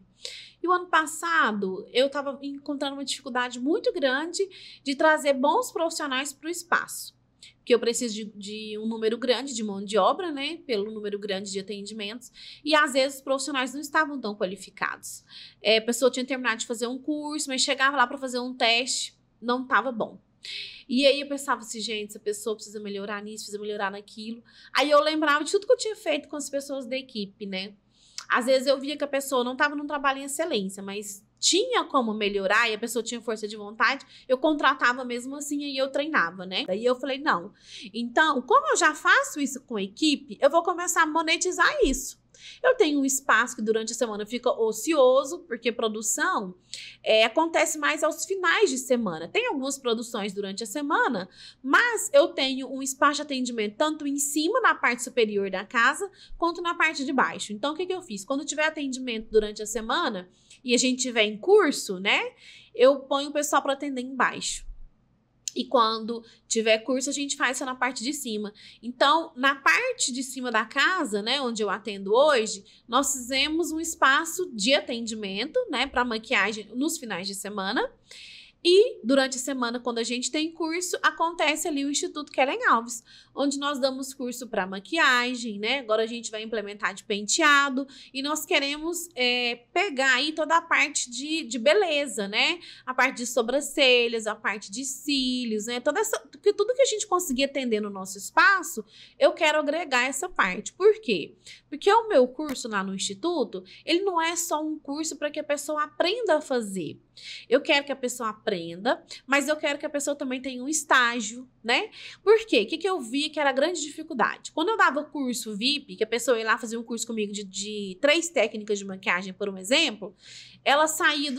E o ano passado, eu estava encontrando uma dificuldade muito grande de trazer bons profissionais para o espaço. Porque eu preciso de um número grande de mão de obra, né? Pelo número grande de atendimentos. E, às vezes, os profissionais não estavam tão qualificados. A pessoa tinha terminado de fazer um curso, mas chegava lá para fazer um teste, não estava bom. E aí eu pensava assim, gente, essa pessoa precisa melhorar nisso, precisa melhorar naquilo. Aí eu lembrava de tudo que eu tinha feito com as pessoas da equipe, né? Às vezes eu via que a pessoa não estava num trabalho em excelência, mas tinha como melhorar e a pessoa tinha força de vontade, eu contratava mesmo assim e eu treinava, né? Daí eu falei, não. Então, como eu já faço isso com a equipe, eu vou começar a monetizar isso. Eu tenho um espaço que durante a semana fica ocioso, porque produção acontece mais aos finais de semana. Tem algumas produções durante a semana, mas eu tenho um espaço de atendimento tanto em cima, na parte superior da casa, quanto na parte de baixo. Então, o que eu fiz? Quando tiver atendimento durante a semana e a gente tiver em curso, né? Eu ponho o pessoal para atender embaixo. E quando tiver curso, a gente faz isso na parte de cima. Então, na parte de cima da casa, né, onde eu atendo hoje, nós fizemos um espaço de atendimento, né, para maquiagem nos finais de semana. E durante a semana, quando a gente tem curso, acontece ali o Instituto Kellen Alves, onde nós damos curso para maquiagem, né? Agora a gente vai implementar de penteado e nós queremos pegar aí toda a parte de beleza, né? A parte de sobrancelhas, a parte de cílios, né? Tudo que a gente conseguir atender no nosso espaço, eu quero agregar essa parte. Por quê? Porque o meu curso lá no Instituto, ele não é só um curso para que a pessoa aprenda a fazer. Eu quero que a pessoa aprenda, mas eu quero que a pessoa também tenha um estágio, né? Por quê? O que eu vi que era a grande dificuldade? Quando eu dava curso VIP, que a pessoa ia lá fazer um curso comigo de 3 técnicas de maquiagem, por um exemplo, ela saía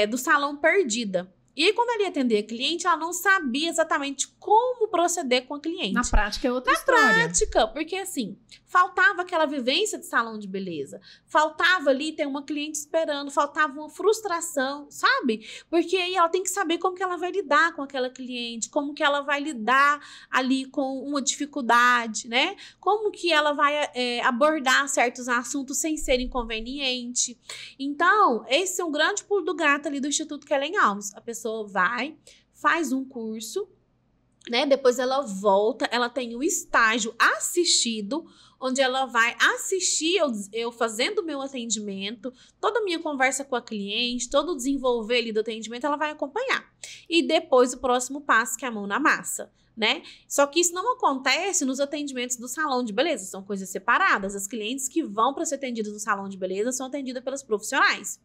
do salão perdida. E aí, quando ela ia atender a cliente, ela não sabia exatamente como proceder com a cliente. Na prática é outra história. Na prática, porque assim, faltava aquela vivência de salão de beleza. Faltava ali ter uma cliente esperando, faltava uma frustração, sabe? Porque aí ela tem que saber como que ela vai lidar com aquela cliente, como que ela vai lidar ali com uma dificuldade, né? Como que ela vai abordar certos assuntos sem ser inconveniente. Então, esse é um grande pulo do gato ali do Instituto Kellen Alves. A pessoa vai, faz um curso, né? Depois ela volta, ela tem o estágio assistido, onde ela vai assistir eu fazendo o meu atendimento, toda a minha conversa com a cliente, todo o desenvolver ali do atendimento, ela vai acompanhar. E depois o próximo passo, que é a mão na massa, né? Só que isso não acontece nos atendimentos do salão de beleza, são coisas separadas. As clientes que vão para ser atendidas no salão de beleza são atendidas pelas profissionais.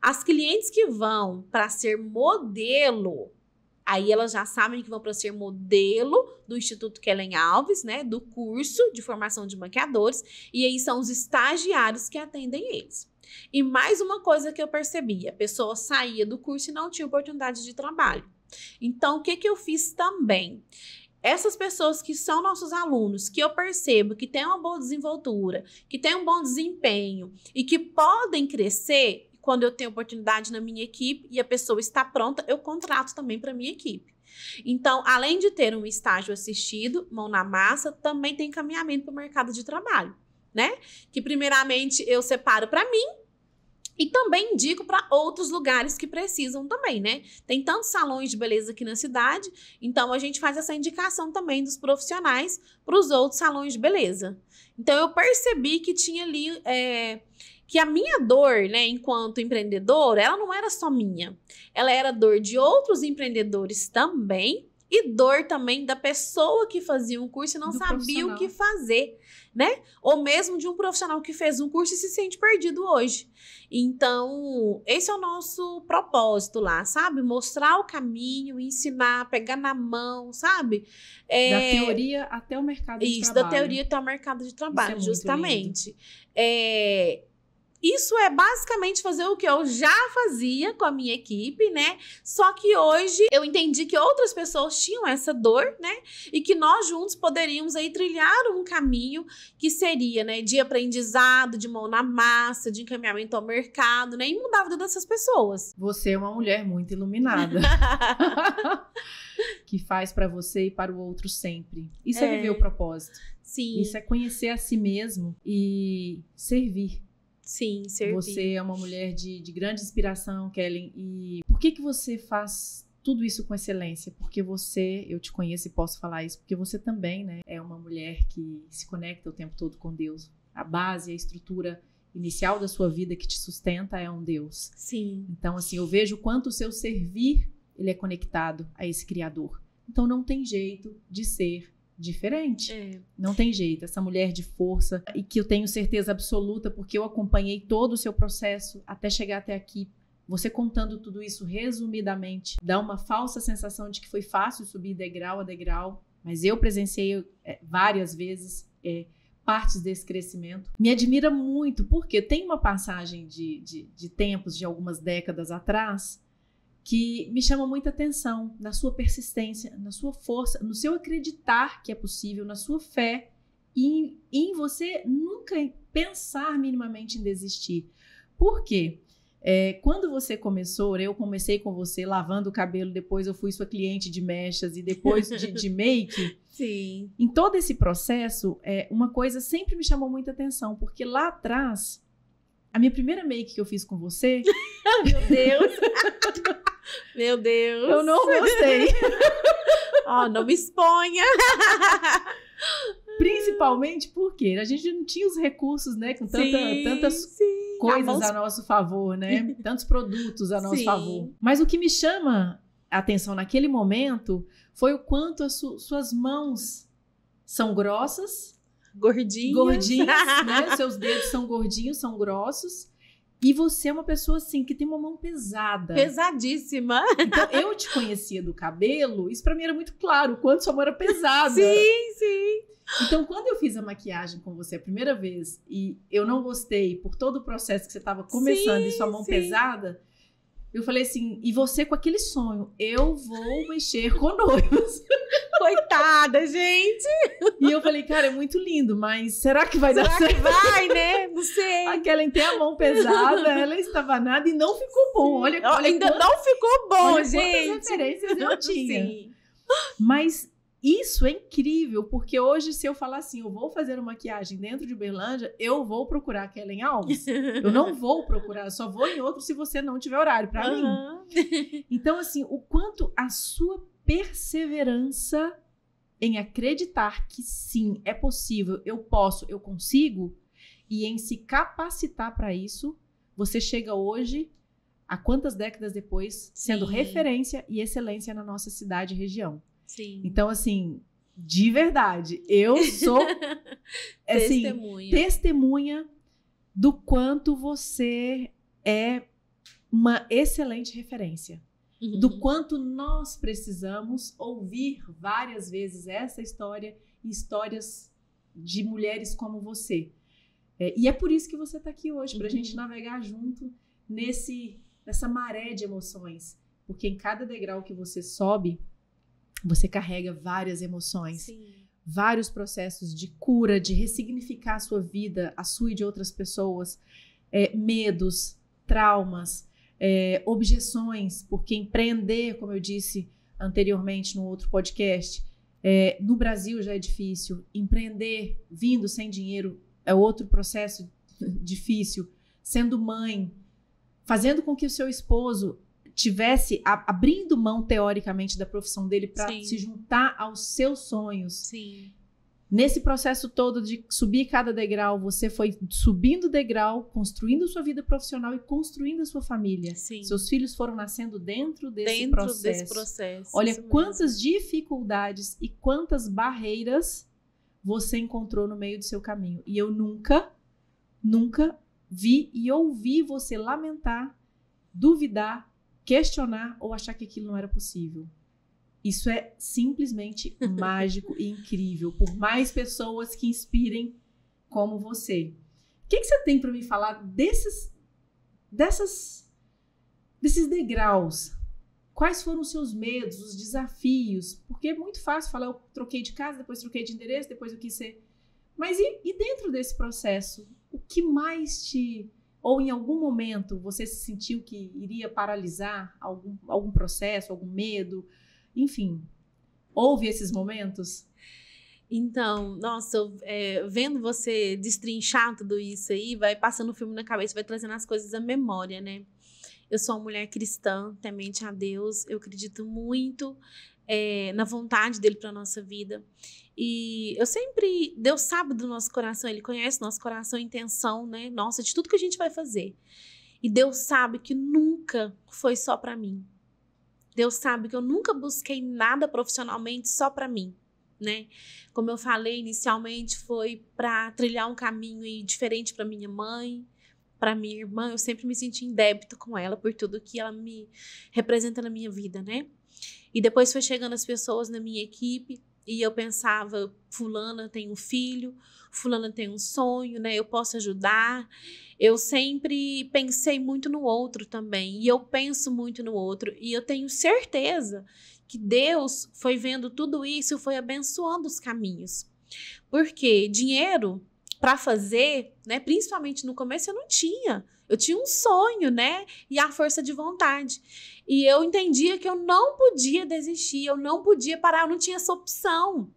As clientes que vão para ser modelo, aí elas já sabem que vão para ser modelo do Instituto Kellen Alves, né? Do curso de formação de maquiadores. E aí são os estagiários que atendem eles. E mais uma coisa que eu percebi, a pessoa saía do curso e não tinha oportunidade de trabalho. Então, o que eu fiz também? Essas pessoas que são nossos alunos, que eu percebo que têm uma boa desenvoltura, que têm um bom desempenho e que podem crescer, quando eu tenho oportunidade na minha equipe e a pessoa está pronta, eu contrato também para minha equipe. Então, além de ter um estágio assistido, mão na massa, também tem encaminhamento para o mercado de trabalho, né? Que primeiramente eu separo para mim e também indico para outros lugares que precisam também, né? Tem tantos salões de beleza aqui na cidade, então a gente faz essa indicação também dos profissionais para os outros salões de beleza. Então, eu percebi que tinha ali... que a minha dor, né, enquanto empreendedora, ela não era só minha. Ela era dor de outros empreendedores também e dor também da pessoa que fazia um curso e não sabia o que fazer, né? Ou mesmo de um profissional que fez um curso e se sente perdido hoje. Então, esse é o nosso propósito lá, sabe? Mostrar o caminho, ensinar, pegar na mão, sabe? Da teoria até o mercado de trabalho. Isso, da teoria até o mercado de trabalho, justamente. Isso é basicamente fazer o que eu já fazia com a minha equipe, né? Só que hoje eu entendi que outras pessoas tinham essa dor, né? E que nós juntos poderíamos aí trilhar um caminho que seria, né, de aprendizado, de mão na massa, de encaminhamento ao mercado, né? E mudar a vida dessas pessoas. Você é uma mulher muito iluminada. Que faz para você e para o outro sempre. Isso é viver o propósito. Sim. Isso é conhecer a si mesmo e servir. Sim, servir. Você é uma mulher de grande inspiração, Kellen. E por que você faz tudo isso com excelência? Porque eu te conheço e posso falar isso, porque você também, né, é uma mulher que se conecta o tempo todo com Deus. A base, a estrutura inicial da sua vida que te sustenta é um Deus. Sim. Então, assim, eu vejo o quanto o seu servir, ele é conectado a esse Criador. Então, não tem jeito de ser diferente. Não tem jeito. Essa mulher de força e que eu tenho certeza absoluta porque eu acompanhei todo o seu processo até chegar até aqui. Você contando tudo isso resumidamente dá uma falsa sensação de que foi fácil subir degrau a degrau, mas eu presenciei várias vezes partes desse crescimento. Me admira muito porque tem uma passagem de tempos, de algumas décadas atrás, que me chama muita atenção na sua persistência, na sua força, no seu acreditar que é possível, na sua fé e em você nunca pensar minimamente em desistir. Por quê? Quando você começou, eu comecei com você lavando o cabelo, depois eu fui sua cliente de mechas e depois de make. Sim. Em todo esse processo, uma coisa sempre me chamou muita atenção, porque lá atrás, a minha primeira make que eu fiz com você... Meu Deus! Meu Deus! Eu não gostei. Não me exponha! Principalmente porque a gente não tinha os recursos, né? Com tantas coisas a nosso favor, né? Tantos produtos a nosso favor. Mas o que me chama a atenção naquele momento foi o quanto as suas mãos são grossas. Gordinhas, né? Seus dedos são gordinhos, são grossos. E você é uma pessoa, assim, que tem uma mão pesada. Pesadíssima. Então, eu te conhecia do cabelo, isso pra mim era muito claro, o quanto sua mão era pesada. Sim. Então, quando eu fiz a maquiagem com você a primeira vez, e eu não gostei por todo o processo que você estava começando e sua mão pesada, Eu falei assim, e você com aquele sonho, eu vou mexer com noivos. Coitada, gente! E eu falei, cara, é muito lindo, mas será que vai dar certo? Será que vai, né? Não sei. A Kellen tem a mão pesada, ela estava nada e não ficou bom. Olha ainda não ficou bom, olha gente. Quantas referências eu tinha. Sim. Mas isso é incrível, porque hoje, se eu falar assim, eu vou fazer uma maquiagem dentro de Uberlândia, eu vou procurar a Kellen Alves. Eu não vou procurar, só vou em outro se você não tiver horário para mim. Então, assim, o quanto a sua perseverança em acreditar que sim, é possível, eu posso, eu consigo, e em se capacitar para isso, você chega hoje, a quantas décadas depois, sendo referência e excelência na nossa cidade e região. Sim. Então, assim, de verdade, eu sou assim, testemunha do quanto você é uma excelente referência. Do quanto nós precisamos ouvir várias vezes essa história e histórias de mulheres como você. E é por isso que você está aqui hoje, para a gente navegar junto nessa maré de emoções. Porque em cada degrau que você sobe, você carrega várias emoções, vários processos de cura, de ressignificar a sua vida, a sua e de outras pessoas, medos, traumas, objeções, porque empreender, como eu disse anteriormente no outro podcast, no Brasil já é difícil, empreender vindo sem dinheiro é outro processo difícil, sendo mãe, fazendo com que o seu esposo tivesse abrindo mão teoricamente da profissão dele para se juntar aos seus sonhos. Sim. Nesse processo todo de subir cada degrau, você foi subindo degrau, construindo sua vida profissional e construindo a sua família. Sim. Seus filhos foram nascendo dentro desse processo. Olha quantas dificuldades e quantas barreiras você encontrou no meio do seu caminho. E eu nunca vi e ouvi você lamentar, duvidar, questionar ou achar que aquilo não era possível. Isso é simplesmente mágico e incrível, por mais pessoas que inspirem como você. O que você tem para me falar desses degraus? Quais foram os seus medos, os desafios? Porque é muito fácil falar, eu troquei de casa, depois troquei de endereço, depois eu quis ser... Mas e dentro desse processo, o que mais te... Ou em algum momento você se sentiu que iria paralisar algum processo, algum medo? Enfim, houve esses momentos? Então, nossa, vendo você destrinchar tudo isso aí, vai passando o filme na cabeça, vai trazendo as coisas à memória, né? Eu sou uma mulher cristã, temente a Deus, eu acredito muito na vontade dele para a nossa vida. E eu sempre, Deus sabe do nosso coração, Ele conhece nosso coração, intenção, né? Nossa, de tudo que a gente vai fazer. E Deus sabe que nunca foi só para mim. Deus sabe que eu nunca busquei nada profissionalmente só para mim, né? Como eu falei inicialmente, foi para trilhar um caminho diferente para minha mãe, para minha irmã. Eu sempre me senti em débito com ela por tudo que ela me representa na minha vida, né? E depois foi chegando as pessoas na minha equipe e eu pensava, fulana tem um filho, fulana tem um sonho, né? Eu posso ajudar. Eu sempre pensei muito no outro também, e eu penso muito no outro, e eu tenho certeza que Deus foi vendo tudo isso e foi abençoando os caminhos. Porque dinheiro para fazer, né, principalmente no começo, eu não tinha. Eu tinha um sonho, né, e a força de vontade. E eu entendia que eu não podia desistir, eu não podia parar, eu não tinha essa opção.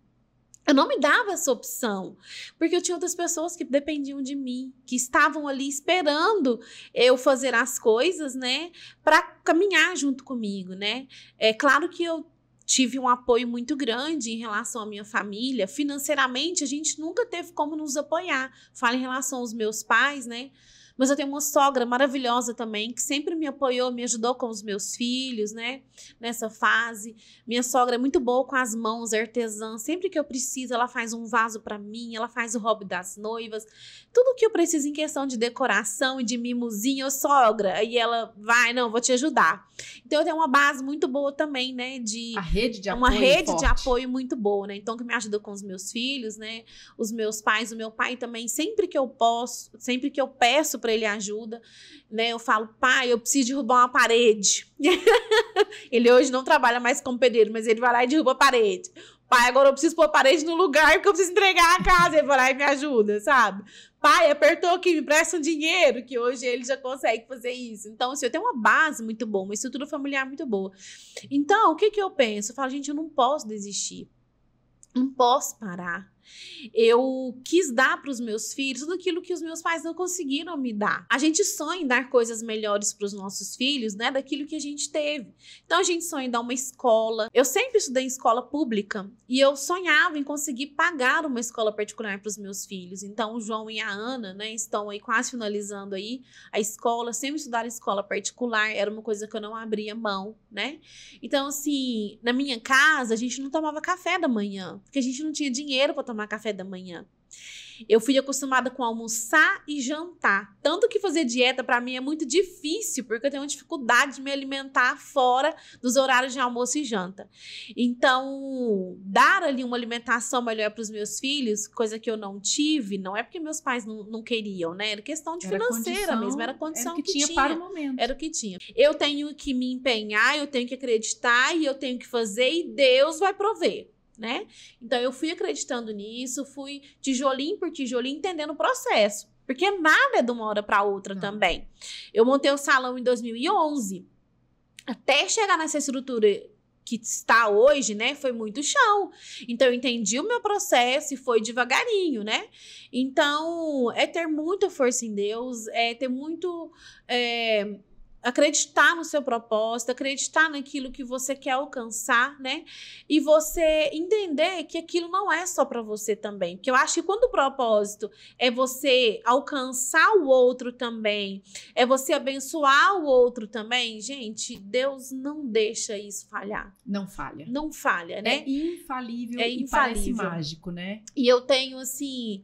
Eu não me dava essa opção, porque eu tinha outras pessoas que dependiam de mim, que estavam ali esperando eu fazer as coisas, né, para caminhar junto comigo, né. É claro que eu tive um apoio muito grande em relação à minha família. Financeiramente, a gente nunca teve como nos apoiar. Falo em relação aos meus pais, né. Mas eu tenho uma sogra maravilhosa também, que sempre me apoiou, me ajudou com os meus filhos, né? Nessa fase. Minha sogra é muito boa com as mãos, artesã. Sempre que eu preciso, ela faz um vaso para mim, ela faz o hobby das noivas. Tudo que eu preciso em questão de decoração e de mimosinho, eu sogra. Aí ela vai, não, vou te ajudar. Então eu tenho uma base muito boa também, né? A rede de apoio uma rede forte. De apoio muito boa, né? Então que me ajuda com os meus filhos, né? Os meus pais, o meu pai também, sempre que eu posso, sempre que eu peço pra ele ajuda, né? Eu falo, pai, eu preciso derrubar uma parede. Ele hoje não trabalha mais como pedreiro, mas ele vai lá e derruba a parede. Pai, agora eu preciso pôr a parede no lugar porque eu preciso entregar a casa. Ele vai lá e me ajuda, sabe? Pai, apertou aqui, me presta um dinheiro, que hoje ele já consegue fazer isso. Então, assim, eu tenho uma base muito boa, uma estrutura familiar muito boa. Então, o que eu penso? Eu falo, gente, eu não posso desistir. Não posso parar. Eu quis dar para os meus filhos tudo aquilo que os meus pais não conseguiram me dar. A gente sonha em dar coisas melhores para os nossos filhos, né? Daquilo que a gente teve. Então a gente sonha em dar uma escola. Eu sempre estudei em escola pública e eu sonhava em conseguir pagar uma escola particular para os meus filhos. Então o João e a Ana, né, estão aí quase finalizando aí a escola. Sempre estudaram em escola particular, era uma coisa que eu não abria mão, né? Então assim, na minha casa a gente não tomava café da manhã, porque a gente não tinha dinheiro para tomar café da manhã. Eu fui acostumada com almoçar e jantar. Tanto que fazer dieta para mim é muito difícil, porque eu tenho uma dificuldade de me alimentar fora dos horários de almoço e janta. Então, dar ali uma alimentação melhor para os meus filhos, coisa que eu não tive, não é porque meus pais não queriam, né? Era questão de financeira mesmo, era condição que tinha para o momento. Era o que tinha. Eu tenho que me empenhar, eu tenho que acreditar e eu tenho que fazer e Deus vai prover. Né? Então eu fui acreditando nisso, fui tijolinho por tijolinho entendendo o processo, porque nada é de uma hora para outra também. Eu montei o salão em 2011, até chegar nessa estrutura que está hoje, né, foi muito chão. Então eu entendi o meu processo e foi devagarinho, né? Então é ter muita força em Deus, é ter muito acreditar no seu propósito, acreditar naquilo que você quer alcançar, né? E você entender que aquilo não é só para você também. Porque eu acho que quando o propósito é você alcançar o outro também, é você abençoar o outro também, gente, Deus não deixa isso falhar. Não falha. Não falha, né? É infalível e parece mágico, né? E eu tenho, assim,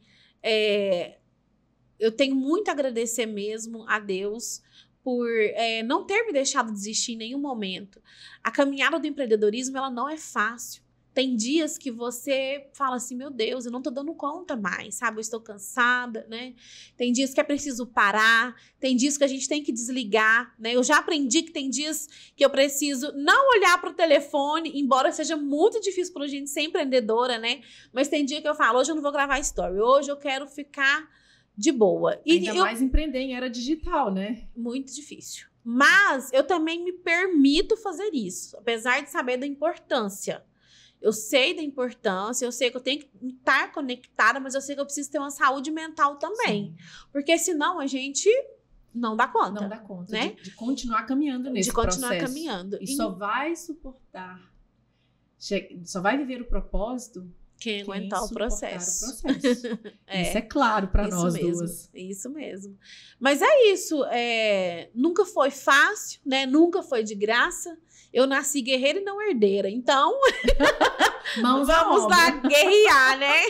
eu tenho muito a agradecer mesmo a Deus por não ter me deixado desistir em nenhum momento. A caminhada do empreendedorismo, ela não é fácil. Tem dias que você fala assim, meu Deus, eu não tô dando conta mais, sabe? Eu estou cansada, né? Tem dias que é preciso parar, tem dias que a gente tem que desligar, né? Eu já aprendi que tem dias que eu preciso não olhar pro telefone, embora seja muito difícil pra gente ser empreendedora, né? Mas tem dia que eu falo, hoje eu não vou gravar story, hoje eu quero ficar de boa. E ainda mais empreender em era digital, né? Muito difícil. Mas eu também me permito fazer isso, apesar de saber da importância. Eu sei da importância, eu sei que eu tenho que estar conectada, mas eu sei que eu preciso ter uma saúde mental também. Sim. Porque senão a gente não dá conta. Não dá conta, né? de continuar caminhando nesse processo. De continuar caminhando. E só vai suportar, só vai viver o propósito quem aguentar o processo. Isso é claro para nós duas. Isso mesmo. Mas é isso. Nunca foi fácil, né? Nunca foi de graça. Eu nasci guerreira e não herdeira. Então, vamos lá guerrear, né?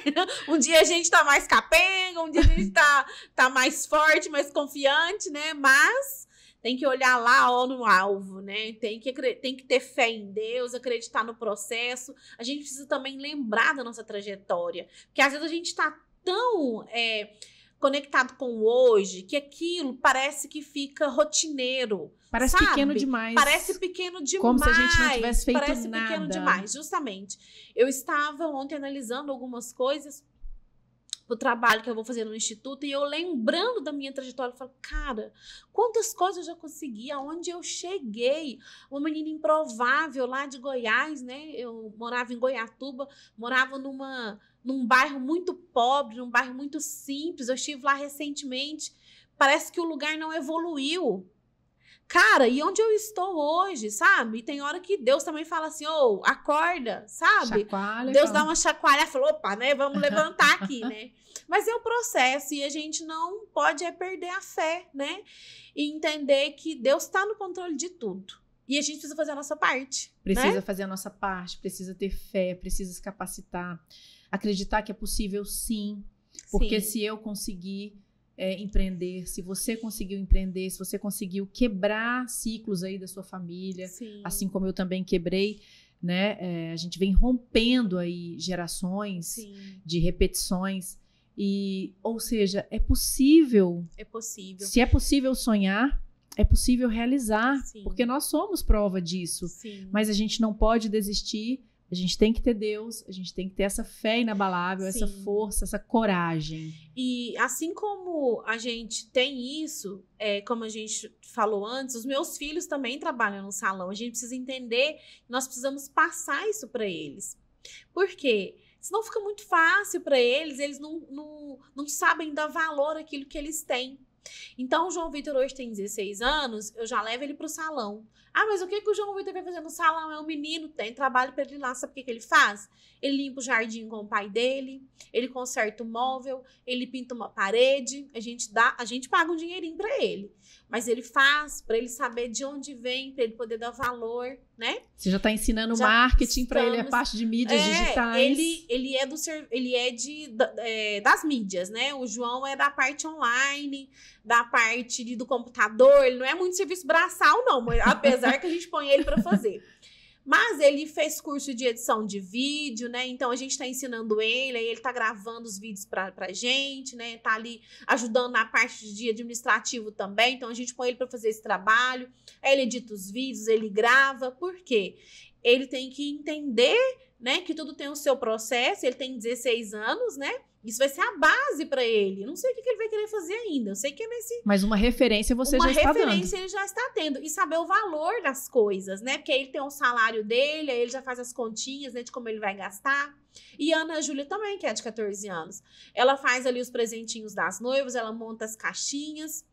Um dia a gente tá mais capenga, um dia a gente tá mais forte, mais confiante, né? Mas tem que olhar lá, ó, no alvo, né? Tem que ter fé em Deus, acreditar no processo. A gente precisa também lembrar da nossa trajetória. Porque às vezes a gente tá tão conectado com o hoje que aquilo parece que fica rotineiro. Parece pequeno demais. Parece pequeno demais. Como se a gente não tivesse feito Parece nada. Pequeno demais, justamente. Eu estava ontem analisando algumas coisas o trabalho que eu vou fazer no instituto, e eu lembrando da minha trajetória, eu falo, cara, quantas coisas eu já consegui, aonde eu cheguei, uma menina improvável lá de Goiás, né, eu morava em Goiatuba, morava num bairro muito pobre, num bairro muito simples, eu estive lá recentemente, parece que o lugar não evoluiu. Cara, e onde eu estou hoje, sabe? E tem hora que Deus também fala assim, acorda, sabe? Chacoalha, Deus dá uma chacoalha, falou, opa, né? Vamos levantar aqui, né? Mas é um processo e a gente não pode perder a fé, né? E entender que Deus está no controle de tudo. E a gente precisa fazer a nossa parte. Precisa né? fazer a nossa parte, precisa ter fé, precisa se capacitar. Acreditar que é possível sim. Porque se eu conseguir empreender, se você conseguiu empreender, se você conseguiu quebrar ciclos aí da sua família, assim como eu também quebrei, né? A gente vem rompendo aí gerações de repetições. Ou seja, é possível. É possível. Se é possível sonhar, é possível realizar. Sim. Porque nós somos prova disso. Sim. Mas a gente não pode desistir. A gente tem que ter Deus, a gente tem que ter essa fé inabalável, Sim. essa força, essa coragem. E assim como a gente tem isso, como a gente falou antes, os meus filhos também trabalham no salão. A gente precisa entender que nós precisamos passar isso para eles. Por quê? Senão fica muito fácil para eles não sabem dar valor àquilo que eles têm. Então, o João Vitor hoje tem 16 anos, eu já levo ele para o salão. Ah, mas o que o João Vitor vai fazer no salão? É um menino, tem trabalho para ele lá. Sabe o que ele faz? Ele limpa o jardim com o pai dele, ele conserta o móvel, ele pinta uma parede, a gente paga um dinheirinho para ele. Mas ele faz para ele saber de onde vem, para ele poder dar valor, né? Você já está ensinando marketing para ele, a parte de mídias digitais. Ele é das mídias, né? O João é da parte online, da parte do computador. Ele não é muito serviço braçal, não, apesar que a gente põe ele para fazer. Mas ele fez curso de edição de vídeo, né? Então a gente tá ensinando ele, aí ele tá gravando os vídeos pra gente, né? Tá ali ajudando na parte de administrativo também. Então a gente põe ele pra fazer esse trabalho. Aí ele edita os vídeos, ele grava. Por quê? Ele tem que entender, né, que tudo tem o seu processo. Ele tem 16 anos, né? Isso vai ser a base para ele. Não sei o que ele vai querer fazer ainda. Eu sei que é nesse... Mas uma referência você já está dando. Uma referência ele já está tendo. E saber o valor das coisas, né? Porque aí ele tem um salário dele, aí ele já faz as continhas, né? De como ele vai gastar. E a Ana Júlia também, que é de 14 anos. Ela faz ali os presentinhos das noivas, ela monta as caixinhas.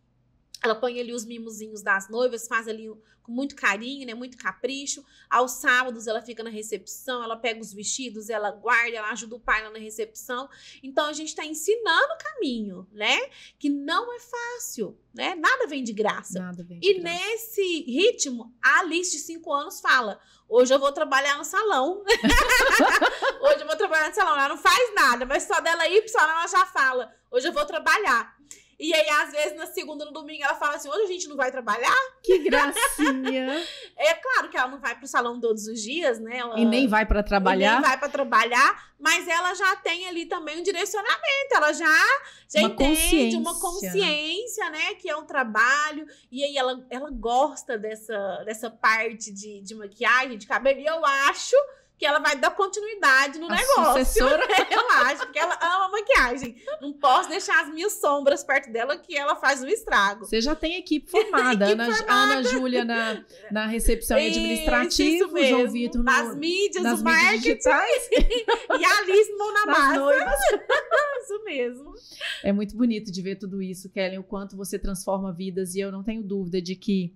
Ela põe ali os mimozinhos das noivas, faz ali com muito carinho, né? Muito capricho. Aos sábados ela fica na recepção, ela pega os vestidos, ela guarda, ela ajuda o pai lá na recepção. Então a gente tá ensinando o caminho, né? Que não é fácil, né? Nada vem de graça. Nada vem de graça. Nesse ritmo, a Alice de 5 anos fala: hoje eu vou trabalhar no salão. Hoje eu vou trabalhar no salão. Ela não faz nada, mas só dela ir pro salão ela já fala: hoje eu vou trabalhar. E aí, às vezes, na segunda, no domingo, ela fala assim: hoje a gente não vai trabalhar? Que gracinha! É claro que ela não vai pro salão todos os dias, né? E nem vai para trabalhar. Nem vai para trabalhar, mas ela já tem ali também um direcionamento. Ela já entende uma consciência, né? Que é um trabalho. E aí, ela gosta dessa parte de maquiagem, de cabelo. E eu acho que ela vai dar continuidade no negócio. Sucessora. Eu acho, porque ela ama maquiagem. Não posso deixar as minhas sombras perto dela, que ela faz um estrago. Você já tem equipe formada. Ana Júlia na recepção e administrativa, o João Vitor nas mídias, nas no mídias marketing. Digitais. E a Alice mão na massa. Noivas. Isso mesmo. É muito bonito de ver tudo isso, Kellen, o quanto você transforma vidas. E eu não tenho dúvida de que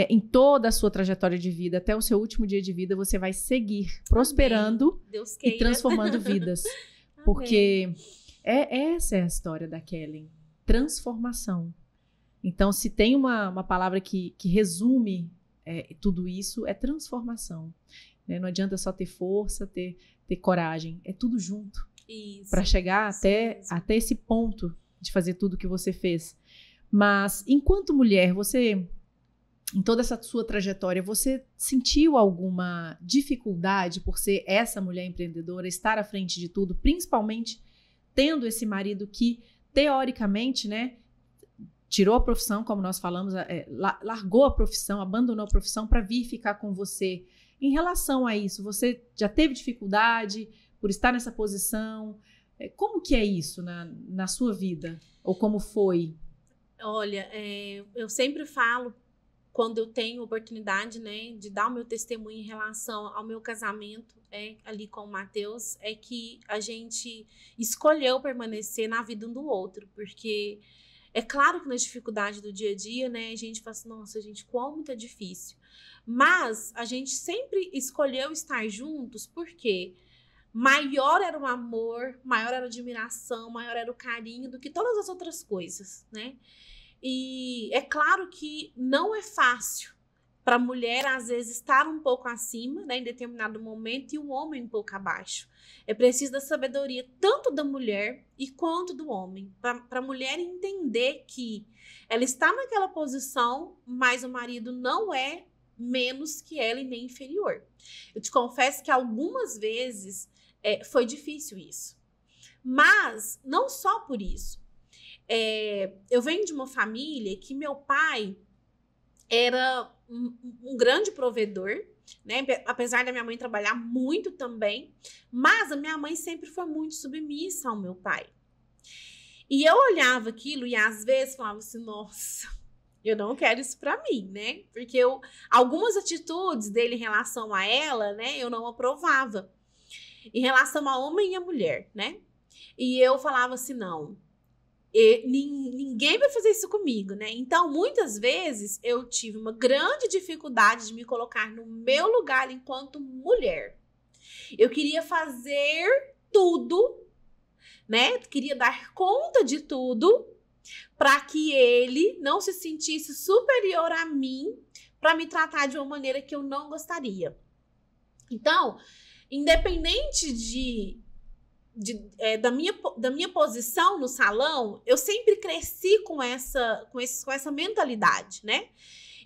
em toda a sua trajetória de vida, até o seu último dia de vida, você vai seguir prosperando e transformando vidas. Porque essa é a história da Kellen. Transformação. Então, se tem uma palavra que resume tudo isso, é transformação. Né? Não adianta só ter força, ter coragem. É tudo junto. Para chegar até esse ponto de fazer tudo que você fez. Mas, enquanto mulher, você... Em toda essa sua trajetória, você sentiu alguma dificuldade por ser essa mulher empreendedora, estar à frente de tudo, principalmente tendo esse marido que, teoricamente, né, tirou a profissão, como nós falamos, largou a profissão, abandonou a profissão para vir ficar com você. Em relação a isso, você já teve dificuldade por estar nessa posição? Como que é isso na sua vida? Ou como foi? Olha, eu sempre falo, quando eu tenho oportunidade, né, de dar o meu testemunho em relação ao meu casamento, ali com o Matheus, é que a gente escolheu permanecer na vida um do outro, porque é claro que na dificuldade do dia a dia, né, a gente fala assim, nossa, gente, como tá difícil. Mas a gente sempre escolheu estar juntos, porque maior era o amor, maior era a admiração, maior era o carinho do que todas as outras coisas, né? E é claro que não é fácil para a mulher, às vezes, estar um pouco acima, né, em determinado momento, e o homem um pouco abaixo. É preciso da sabedoria tanto da mulher e quanto do homem, para a mulher entender que ela está naquela posição, mas o marido não é menos que ela e nem inferior. Eu te confesso que algumas vezes foi difícil isso. Mas não só por isso. Eu venho de uma família que meu pai era um grande provedor, né? Apesar da minha mãe trabalhar muito também, mas a minha mãe sempre foi muito submissa ao meu pai. E eu olhava aquilo e às vezes falava assim, nossa, eu não quero isso pra mim, né? Porque algumas atitudes dele em relação a ela, né, eu não aprovava. Em relação a homem e a mulher, né? E eu falava assim, não, ninguém vai fazer isso comigo, né? Então, muitas vezes, eu tive uma grande dificuldade de me colocar no meu lugar enquanto mulher. Eu queria fazer tudo, né? Queria dar conta de tudo para que ele não se sentisse superior a mim para me tratar de uma maneira que eu não gostaria. Então, independente da minha posição no salão, eu sempre cresci com essa mentalidade, né?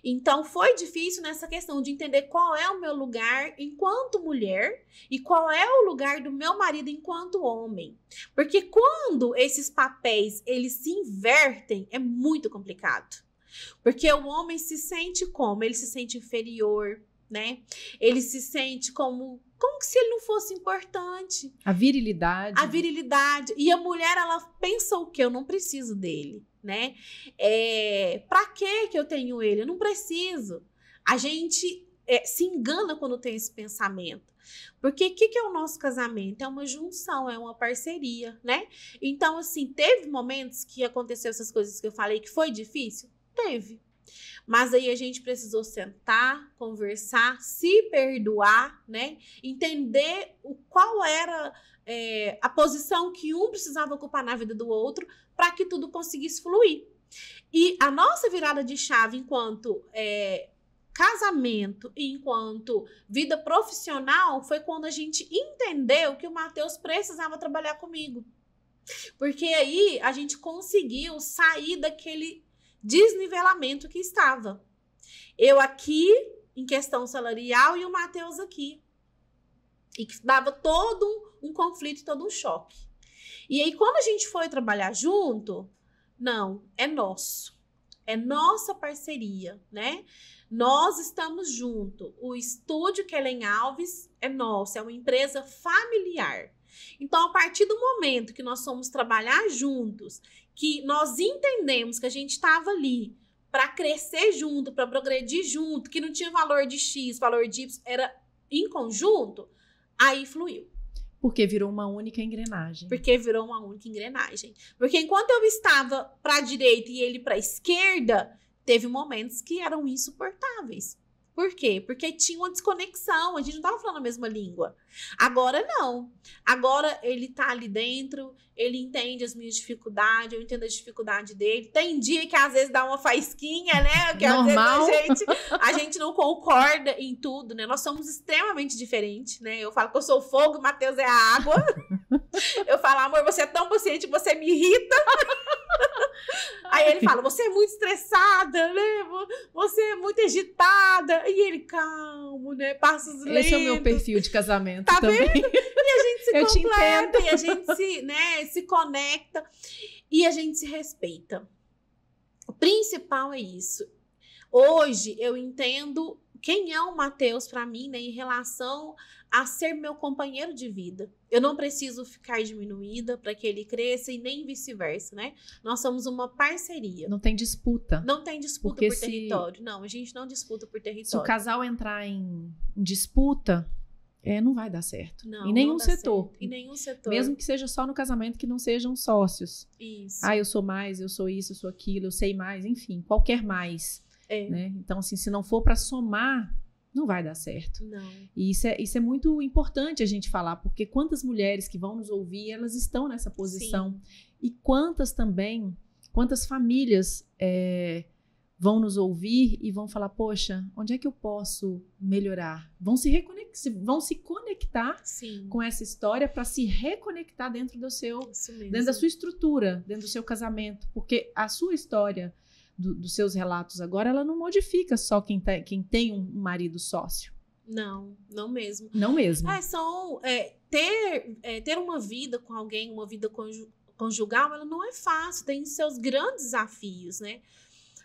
Então, foi difícil nessa questão de entender qual é o meu lugar enquanto mulher e qual é o lugar do meu marido enquanto homem. Porque quando esses papéis, eles se invertem, é muito complicado. Porque o homem se sente como? Ele se sente inferior, né? Ele se sente como se ele não fosse importante. A virilidade. A virilidade. E a mulher, ela pensa o quê? Eu não preciso dele, né? Pra que eu tenho ele? Eu não preciso. A gente se engana quando tem esse pensamento. Porque o que é o nosso casamento? É uma junção, é uma parceria, né? Então, assim, teve momentos que aconteceu essas coisas que eu falei que foi difícil? Teve. Mas aí a gente precisou sentar, conversar, se perdoar, né? Entender qual era a posição que um precisava ocupar na vida do outro para que tudo conseguisse fluir. E a nossa virada de chave enquanto casamento e enquanto vida profissional foi quando a gente entendeu que o Matheus precisava trabalhar comigo. Porque aí a gente conseguiu sair daquele desnivelamento que estava. Eu aqui, em questão salarial, e o Matheus aqui. E que dava todo um conflito, todo um choque. E aí, quando a gente foi trabalhar junto, não, é nosso. É nossa parceria, né? Nós estamos juntos. O estúdio Kellen Alves é nosso, é uma empresa familiar. Então, a partir do momento que nós fomos trabalhar juntos, que nós entendemos que a gente estava ali para crescer junto, para progredir junto, que não tinha valor de X, valor de Y, era em conjunto, aí fluiu. Porque virou uma única engrenagem. Porque virou uma única engrenagem. Porque enquanto eu estava para a direita e ele para a esquerda, teve momentos que eram insuportáveis. Por quê? Porque tinha uma desconexão, a gente não estava falando a mesma língua. Agora não. Agora ele tá ali dentro, ele entende as minhas dificuldades, eu entendo a dificuldade dele. Tem dia que às vezes dá uma faísquinha, né? Que normal. Às vezes a gente não concorda em tudo, né? Nós somos extremamente diferentes, né? Eu falo que eu sou o fogo, o Matheus é a água. Eu falo, amor, você é tão paciente, você me irrita. Aí ele fala, você é muito estressada, né? Você é muito agitada. E ele, calmo, né? Passos lentos. Esse é o meu perfil de casamento tá também. Vendo? E a gente se Eu completa, e a gente se conecta, e a gente se respeita. O principal é isso. Hoje eu entendo quem é o Matheus para mim, né, em relação a ser meu companheiro de vida. Eu não preciso ficar diminuída para que ele cresça e nem vice-versa, né? Nós somos uma parceria. Não tem disputa. Não tem disputa porque por território. Não, a gente não disputa por território. Se o casal entrar em disputa, não vai dar certo. Não, em nenhum não dá setor. certo. Em nenhum setor. Mesmo que seja só no casamento, que não sejam sócios. Isso. Ah, eu sou mais, eu sou isso, eu sou aquilo, eu sei mais, enfim, qualquer mais. Né? Então, assim, se não for para somar, não vai dar certo. Não. E isso é muito importante a gente falar, porque quantas mulheres que vão nos ouvir, elas estão nessa posição. Sim. E quantas famílias vão nos ouvir e vão falar, poxa, onde é que eu posso melhorar? Vão se conectar Sim. com essa história para se reconectar dentro da sua estrutura, dentro do seu casamento. Porque a sua história dos seus relatos agora, ela não modifica só quem tem um marido sócio. Não, não mesmo. Não mesmo. Ter uma vida com alguém, uma vida conjugal, ela não é fácil, tem seus grandes desafios, né?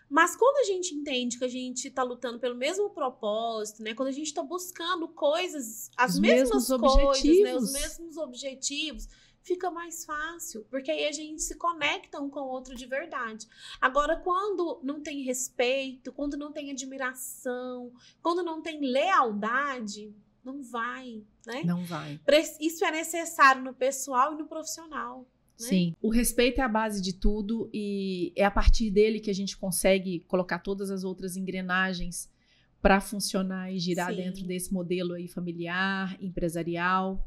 Mas quando a gente entende que a gente está lutando pelo mesmo propósito, né? Quando a gente está buscando coisas, as mesmas coisas, né? Os mesmos objetivos, fica mais fácil, porque aí a gente se conecta um com o outro de verdade. Agora, quando não tem respeito, quando não tem admiração, quando não tem lealdade, não vai, né? Não vai. Isso é necessário no pessoal e no profissional. Né? Sim, o respeito é a base de tudo e é a partir dele que a gente consegue colocar todas as outras engrenagens para funcionar e girar Sim. dentro desse modelo aí familiar, empresarial.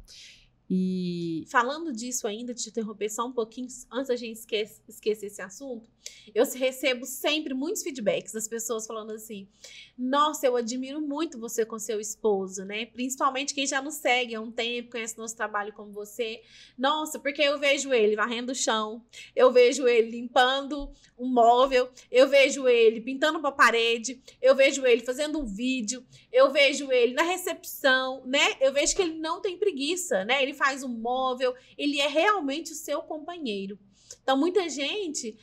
E falando disso ainda, te interromper só um pouquinho antes da gente esquecer esse assunto, eu recebo sempre muitos feedbacks das pessoas falando assim: nossa, eu admiro muito você com seu esposo, né? Principalmente quem já nos segue há um tempo, conhece nosso trabalho como você. Nossa, porque eu vejo ele varrendo o chão, eu vejo ele limpando um móvel, eu vejo ele pintando uma parede, eu vejo ele fazendo um vídeo, eu vejo ele na recepção, né? Eu vejo que ele não tem preguiça, né? Ele faz um móvel, ele é realmente o seu companheiro. Então, muita gente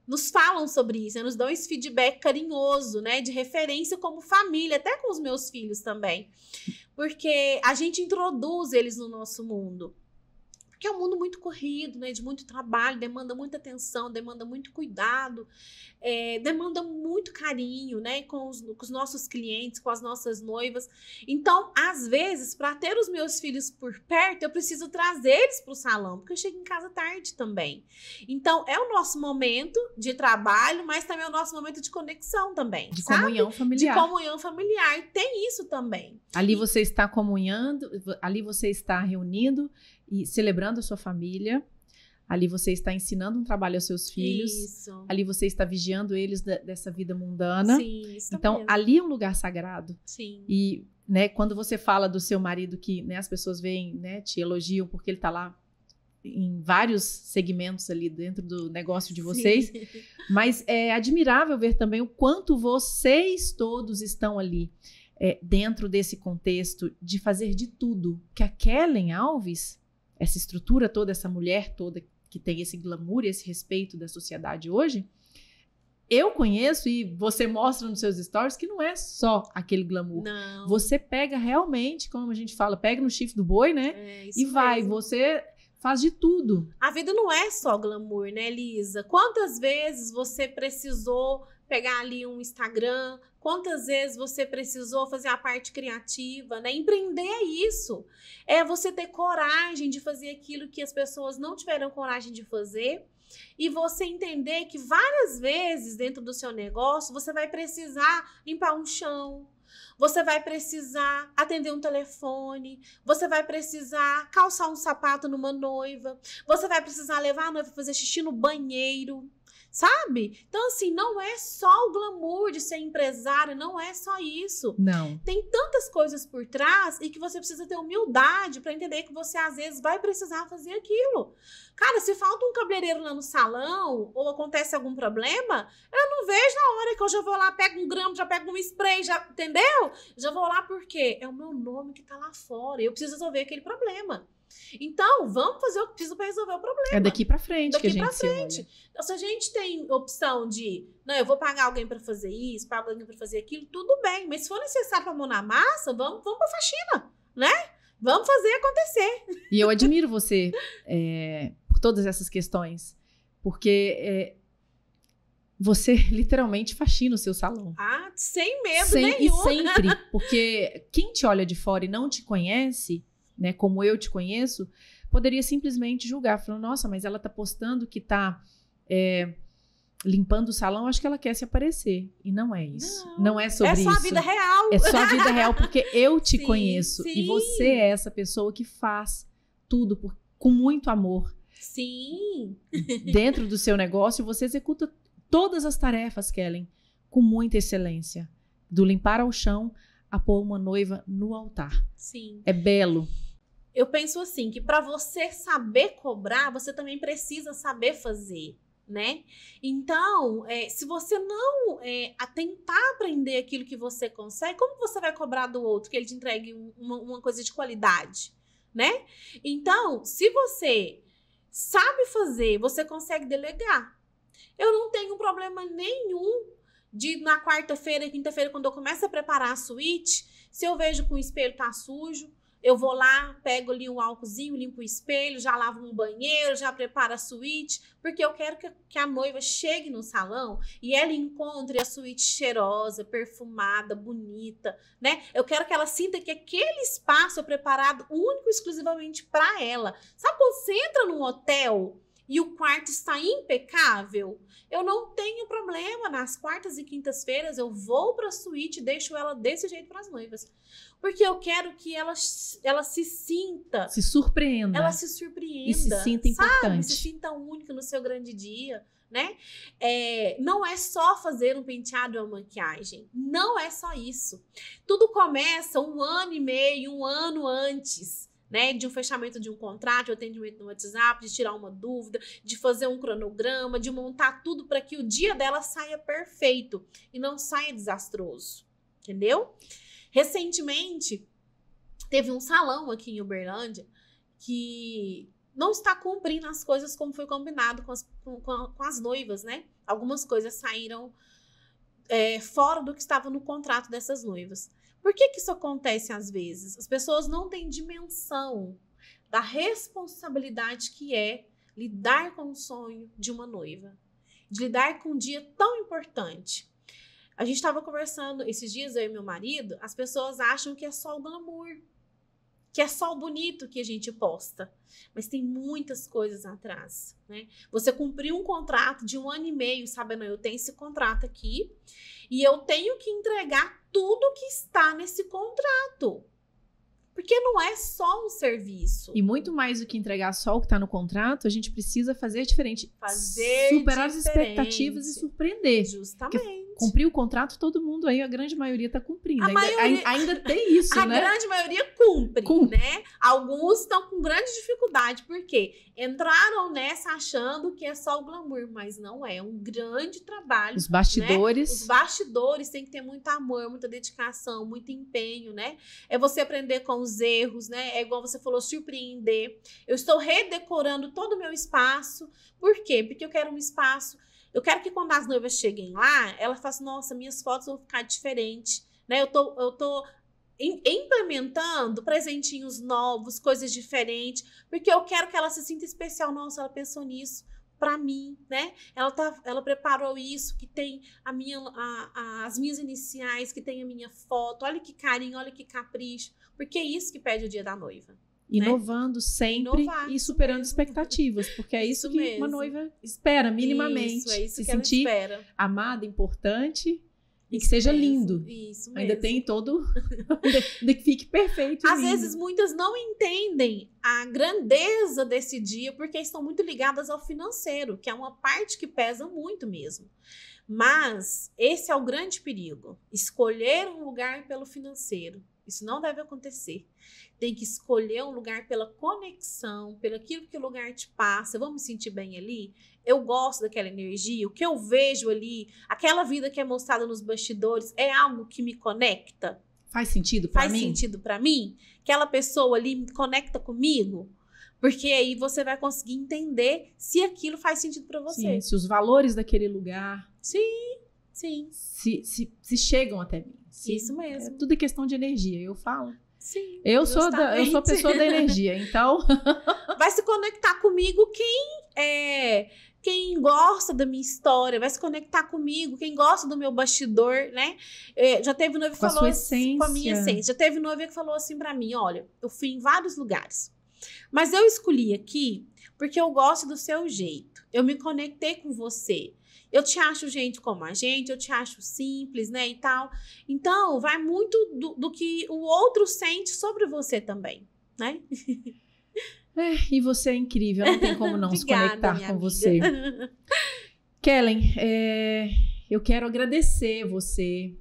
nos falam sobre isso, né? Nos dão esse feedback carinhoso, né? De referência como família, até com os meus filhos também. Porque a gente introduz eles no nosso mundo. Porque é um mundo muito corrido, né? De muito trabalho, demanda muita atenção, demanda muito cuidado, demanda muito carinho, né? Com os nossos clientes, com as nossas noivas. Então, às vezes, para ter os meus filhos por perto, eu preciso trazer eles para o salão, porque eu chego em casa tarde também. Então, é o nosso momento de trabalho, mas também é o nosso momento de conexão também, de sabe? comunhão familiar. De comunhão familiar. Tem isso também. Ali você está comunhando, ali você está reunindo e celebrando a sua família. Ali você está ensinando um trabalho aos seus filhos. Isso. Ali você está vigiando eles dessa vida mundana. Sim, isso então, mesmo. ali é um lugar sagrado. Sim. E, né, quando você fala do seu marido que, né, as pessoas veem, né, te elogiam porque ele está lá em vários segmentos ali dentro do negócio de vocês. Sim. Mas é admirável ver também o quanto vocês todos estão ali dentro desse contexto de fazer de tudo. Que a Kellen Alves, essa estrutura toda, essa mulher toda que tem esse glamour e esse respeito da sociedade hoje, eu conheço e você mostra nos seus stories que não é só aquele glamour. Não. Você pega realmente, como a gente fala, pega no chifre do boi, né? E vai, mesmo. Você faz de tudo. A vida não é só glamour, né, Lisa? Quantas vezes você precisou pegar ali um Instagram? Quantas vezes você precisou fazer a parte criativa, né? Empreender é isso. É você ter coragem de fazer aquilo que as pessoas não tiveram coragem de fazer. E você entender que várias vezes dentro do seu negócio você vai precisar limpar um chão. Você vai precisar atender um telefone, você vai precisar calçar um sapato numa noiva, você vai precisar levar a noiva para fazer xixi no banheiro, sabe? Então, assim, não é só o glamour de ser empresário, não é só isso. Não. Tem tantas coisas por trás e que você precisa ter humildade para entender que você, às vezes, vai precisar fazer aquilo. Cara, se falta um cabeleireiro lá no salão ou acontece algum problema, eu não vejo na hora que eu já vou lá, pego um gramo, já pego um spray, já, entendeu? Já vou lá porque é o meu nome que tá lá fora e eu preciso resolver aquele problema. Então, vamos fazer o que precisa para resolver o problema. É daqui para frente daqui que a gente pra frente. se olha. Então, se a gente tem opção de, não, eu vou pagar alguém para fazer isso, pagar alguém para fazer aquilo, tudo bem. Mas se for necessário para mão na massa, vamos para faxina, né? Vamos fazer acontecer. E eu admiro você por todas essas questões, porque você literalmente faxina o seu salão. Ah, sem medo nenhum. E sempre, porque quem te olha de fora e não te conhece, né, como eu te conheço, poderia simplesmente julgar, falando, nossa, mas ela tá postando que tá limpando o salão, acho que ela quer se aparecer. E não é isso. Não é sobre isso. É só a vida real. É só a vida real, porque eu te Sim, conheço. sim. E você é essa pessoa que faz tudo com muito amor. Sim. Dentro do seu negócio, você executa todas as tarefas, Kellen, com muita excelência. Do limpar ao chão a pôr uma noiva no altar. Sim. É belo. Eu penso assim, que para você saber cobrar, você também precisa saber fazer, né? Então, se você não tentar aprender aquilo que você consegue, como você vai cobrar do outro que ele te entregue uma coisa de qualidade, né? Então, se você sabe fazer, você consegue delegar. Eu não tenho problema nenhum de na quarta-feira, quinta-feira, quando eu começo a preparar a suíte, se eu vejo que o espelho tá sujo, eu vou lá, pego ali um álcoolzinho, limpo o espelho, já lavo um banheiro, já preparo a suíte, porque eu quero que a noiva chegue no salão e ela encontre a suíte cheirosa, perfumada, bonita, né? Eu quero que ela sinta que aquele espaço é preparado único e exclusivamente para ela. Sabe quando você entra num hotel e o quarto está impecável? Eu não tenho problema. Nas quartas e quintas-feiras eu vou para a suíte e deixo ela desse jeito para as noivas. Porque eu quero que ela se sinta... Se surpreenda. Ela se surpreenda. E se sinta importante. Sabe? Se sinta única no seu grande dia, né? Não é só fazer um penteado e uma maquiagem. Não é só isso. Tudo começa 1 ano e meio, 1 ano antes, né, de um fechamento de um contrato, de um atendimento no WhatsApp, de tirar uma dúvida, de fazer um cronograma, de montar tudo para que o dia dela saia perfeito e não saia desastroso, entendeu? Recentemente, teve um salão aqui em Uberlândia que não está cumprindo as coisas como foi combinado com as noivas, né? Algumas coisas saíram fora do que estava no contrato dessas noivas. Por que isso acontece às vezes? As pessoas não têm dimensão da responsabilidade que é lidar com o sonho de uma noiva, de lidar com um dia tão importante. A gente estava conversando esses dias, eu e meu marido, as pessoas acham que é só o glamour, que é só o bonito que a gente posta, mas tem muitas coisas atrás, né? Você cumpriu um contrato de 1 ano e meio, sabendo, eu tenho esse contrato aqui e eu tenho que entregar tudo que está nesse contrato. Porque não é só um serviço. E muito mais do que entregar só o que está no contrato, a gente precisa fazer diferente. Superar as expectativas e surpreender. Justamente. Porque cumprir o contrato, todo mundo aí, a grande maioria está cumprindo. Ainda tem isso, né? A grande maioria cumpre, né? Alguns estão com grande dificuldade. Por quê? Entraram nessa achando que é só o glamour, mas não é. É um grande trabalho. Os bastidores. Né? Os bastidores têm que ter muito amor, muita dedicação, muito empenho, né? É você aprender com os erros, né? É igual você falou, surpreender. Eu estou redecorando todo o meu espaço. Por quê? Porque eu quero um espaço... Eu quero que quando as noivas cheguem lá, elas façam, nossa, minhas fotos vão ficar diferentes, né? Eu tô implementando presentinhos novos, coisas diferentes, porque eu quero que ela se sinta especial. Nossa, ela pensou nisso pra mim, né? Ela preparou isso, que tem as minhas iniciais, que tem a minha foto. Olha que carinho, olha que capricho. Porque é isso que pede o dia da noiva. Inovando, né? Sempre e superando mesmo. Expectativas, porque é isso que mesmo. Uma noiva espera, minimamente. Isso se que sentir ela espera. Amada, importante e que seja lindo. Isso mesmo. Ainda tem todo... ainda que fique perfeito. Às vezes, muitas não entendem a grandeza desse dia, porque estão muito ligadas ao financeiro, que é uma parte que pesa muito mesmo. Mas esse é o grande perigo. Escolher um lugar pelo financeiro. Isso não deve acontecer. Tem que escolher um lugar pela conexão, pelo aquilo que o lugar te passa. Eu vou me sentir bem ali? Eu gosto daquela energia, o que eu vejo ali, aquela vida que é mostrada nos bastidores, é algo que me conecta? Faz sentido pra mim? Faz sentido pra mim? Aquela pessoa ali me conecta comigo? Porque aí você vai conseguir entender se aquilo faz sentido pra você. Sim, se os valores daquele lugar... Sim. Se chegam até mim. Isso mesmo. É tudo questão de energia, eu falo. Sim, eu sou a pessoa da energia, então... Vai se conectar comigo quem gosta da minha história, vai se conectar comigo, quem gosta do meu bastidor, né? Já teve noiva que falou assim, com a minha essência. Já teve noiva que falou assim pra mim, olha, eu fui em vários lugares, mas eu escolhi aqui porque eu gosto do seu jeito. Eu me conectei com você. Eu te acho gente como a gente, eu te acho simples, né, e tal. Então, vai muito do que o outro sente sobre você também, né? E você é incrível, não tem como não Obrigada, se conectar com amiga. você. Kellen, eu quero agradecer você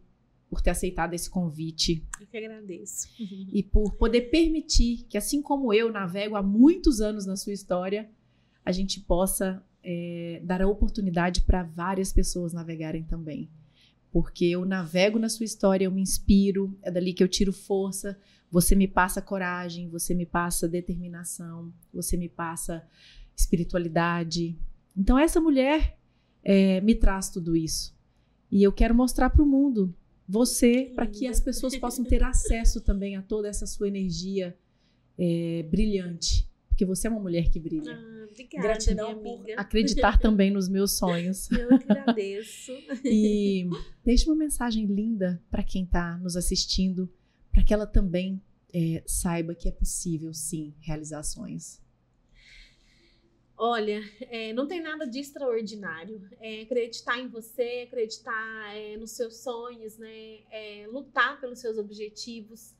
por ter aceitado esse convite. Eu que agradeço. E por poder permitir que, assim como eu navego há muitos anos na sua história, a gente possa dar a oportunidade para várias pessoas navegarem também. Porque eu navego na sua história, eu me inspiro, é dali que eu tiro força. Você me passa coragem, você me passa determinação, você me passa espiritualidade. Então essa mulher me traz tudo isso. E eu quero mostrar para o mundo você, para que as pessoas possam ter acesso também a toda essa sua energia brilhante. Porque você é uma mulher que brilha. Obrigada, gratidão minha por amiga. acreditar também nos meus sonhos. Eu que agradeço. E deixe uma mensagem linda para quem está nos assistindo, para que ela também saiba que é possível, sim, realizar sonhos. Olha, não tem nada de extraordinário. Acreditar em você, acreditar nos seus sonhos, né? Lutar pelos seus objetivos,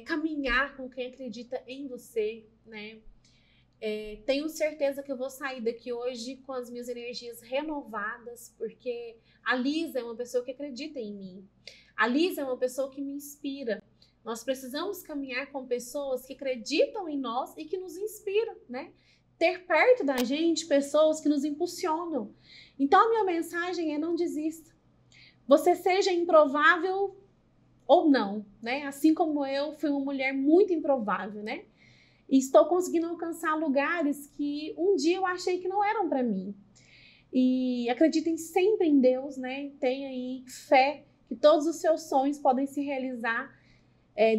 caminhar com quem acredita em você, né? Tenho certeza que eu vou sair daqui hoje com as minhas energias renovadas, porque a Lisa é uma pessoa que acredita em mim. A Lisa é uma pessoa que me inspira. Nós precisamos caminhar com pessoas que acreditam em nós e que nos inspiram, né? Ter perto da gente pessoas que nos impulsionam. Então, a minha mensagem é: não desista. Você seja improvável ou não, né? Assim como eu fui uma mulher muito improvável, né? E estou conseguindo alcançar lugares que um dia eu achei que não eram para mim. E acreditem sempre em Deus, né? Tenha aí fé que todos os seus sonhos podem se realizar,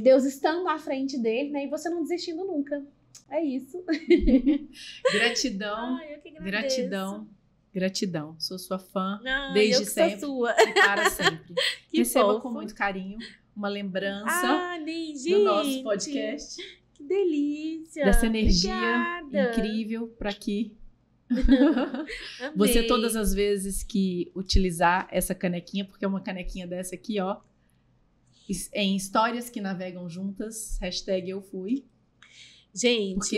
Deus estando à frente dele, né? E você não desistindo nunca. É isso. Gratidão. Ai, eu que agradeço. Gratidão. Gratidão. Sou sua fã desde desde sempre. Sou sua. E para sempre. Que Receba fofo. com muito carinho uma lembrança do nosso podcast. Que delícia. Dessa energia Obrigada. incrível para que Amei. você, todas as vezes que utilizar essa canequinha, porque é uma canequinha dessa aqui, ó, em histórias que navegam juntas, #EuFui. Gente, Porque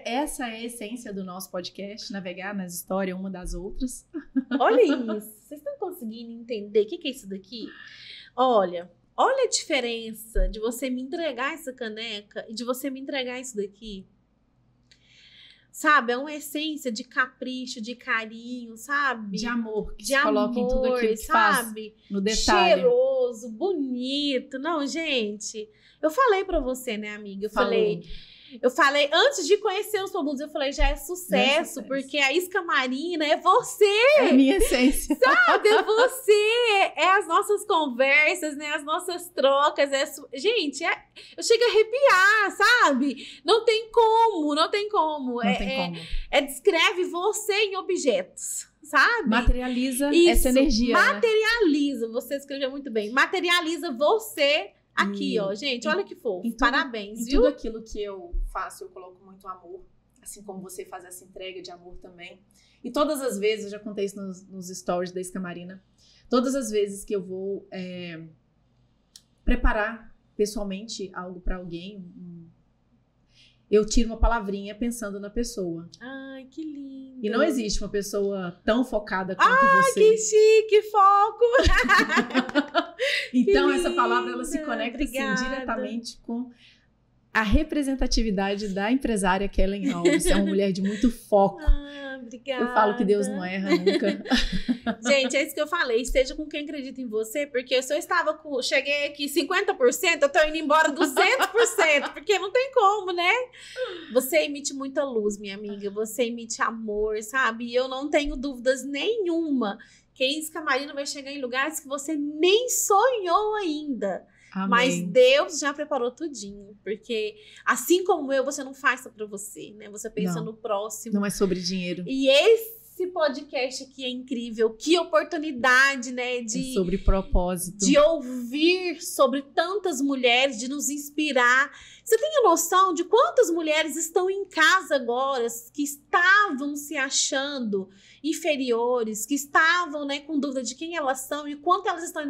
essa é a essência do nosso podcast, navegar nas histórias uma das outras. olha isso. Vocês estão conseguindo entender o que é isso daqui? Olha a diferença de você me entregar essa caneca e de você me entregar isso daqui. Sabe? É uma essência de capricho, de carinho, sabe? De amor, que de se amor, coloca em tudo aquilo que sabe? faz no detalhe. Cheiroso, bonito. Não, gente, eu falei pra você, né, amiga? Eu falei, antes de conhecer os produtos, eu falei, já é sucesso, porque a Isca Marina é você. É a minha essência. Sabe? É você. É as nossas conversas, né? As nossas trocas. Gente, eu chego a arrepiar, sabe? Não tem como. Não tem como. Descreve você em objetos, sabe? Materializa Isso, essa energia. Materializa. Você escreveu muito bem. Materializa você aqui, ó, gente, olha que fofo. Parabéns, viu? Tudo aquilo que eu faço, eu coloco muito amor. Assim como você faz essa entrega de amor também. E todas as vezes, eu já contei isso nos stories da Isca Marina, todas as vezes que eu vou preparar pessoalmente algo para alguém, eu tiro uma palavrinha pensando na pessoa. Ai, que lindo. E não existe uma pessoa tão focada quanto você. Que chique, foco. Então, que essa palavra, ela se conecta assim, diretamente com a representatividade da empresária Kellen Alves. É uma mulher de muito foco. Obrigada. Eu falo que Deus não erra nunca. Gente, é isso que eu falei. Esteja com quem acredita em você, porque se eu cheguei aqui 50%, eu tô indo embora 200%, porque não tem como, né? Você emite muita luz, minha amiga. Você emite amor, sabe? E eu não tenho dúvidas nenhuma que a Isca Marina vai chegar em lugares que você nem sonhou ainda. Amém. Mas Deus já preparou tudinho, porque assim como eu, você não faz só pra você, né? Você pensa no próximo. Não é sobre dinheiro. E esse podcast aqui é incrível. Que oportunidade, né? É sobre propósito. De ouvir sobre tantas mulheres, de nos inspirar. Você tem a noção de quantas mulheres estão em casa agora, que estavam se achando inferiores, que estavam, né, com dúvida de quem elas são e quanto elas estão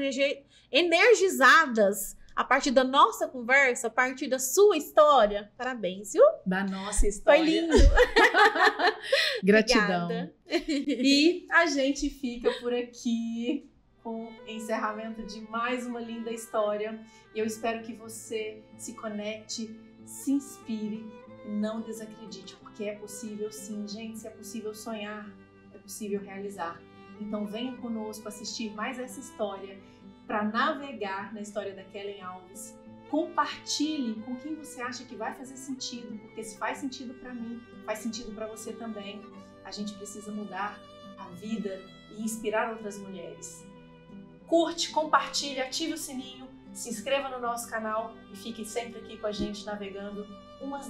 energizadas a partir da nossa conversa, a partir da sua história. Parabéns, viu? Da nossa história. Foi lindo. Gratidão. Obrigada. E a gente fica por aqui com o encerramento de mais uma linda história. Eu espero que você se conecte, se inspire. não desacredite, porque é possível sim, gente, se é possível sonhar, é possível realizar. Então venha conosco assistir mais essa história, para navegar na história da Kellen Alves. Compartilhe com quem você acha que vai fazer sentido, porque se faz sentido para mim, faz sentido para você também. A gente precisa mudar a vida e inspirar outras mulheres. Curte, compartilhe, ative o sininho, se inscreva no nosso canal e fique sempre aqui com a gente navegando umas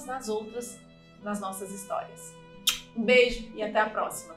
nas outras nas nossas histórias. Um beijo e até a próxima!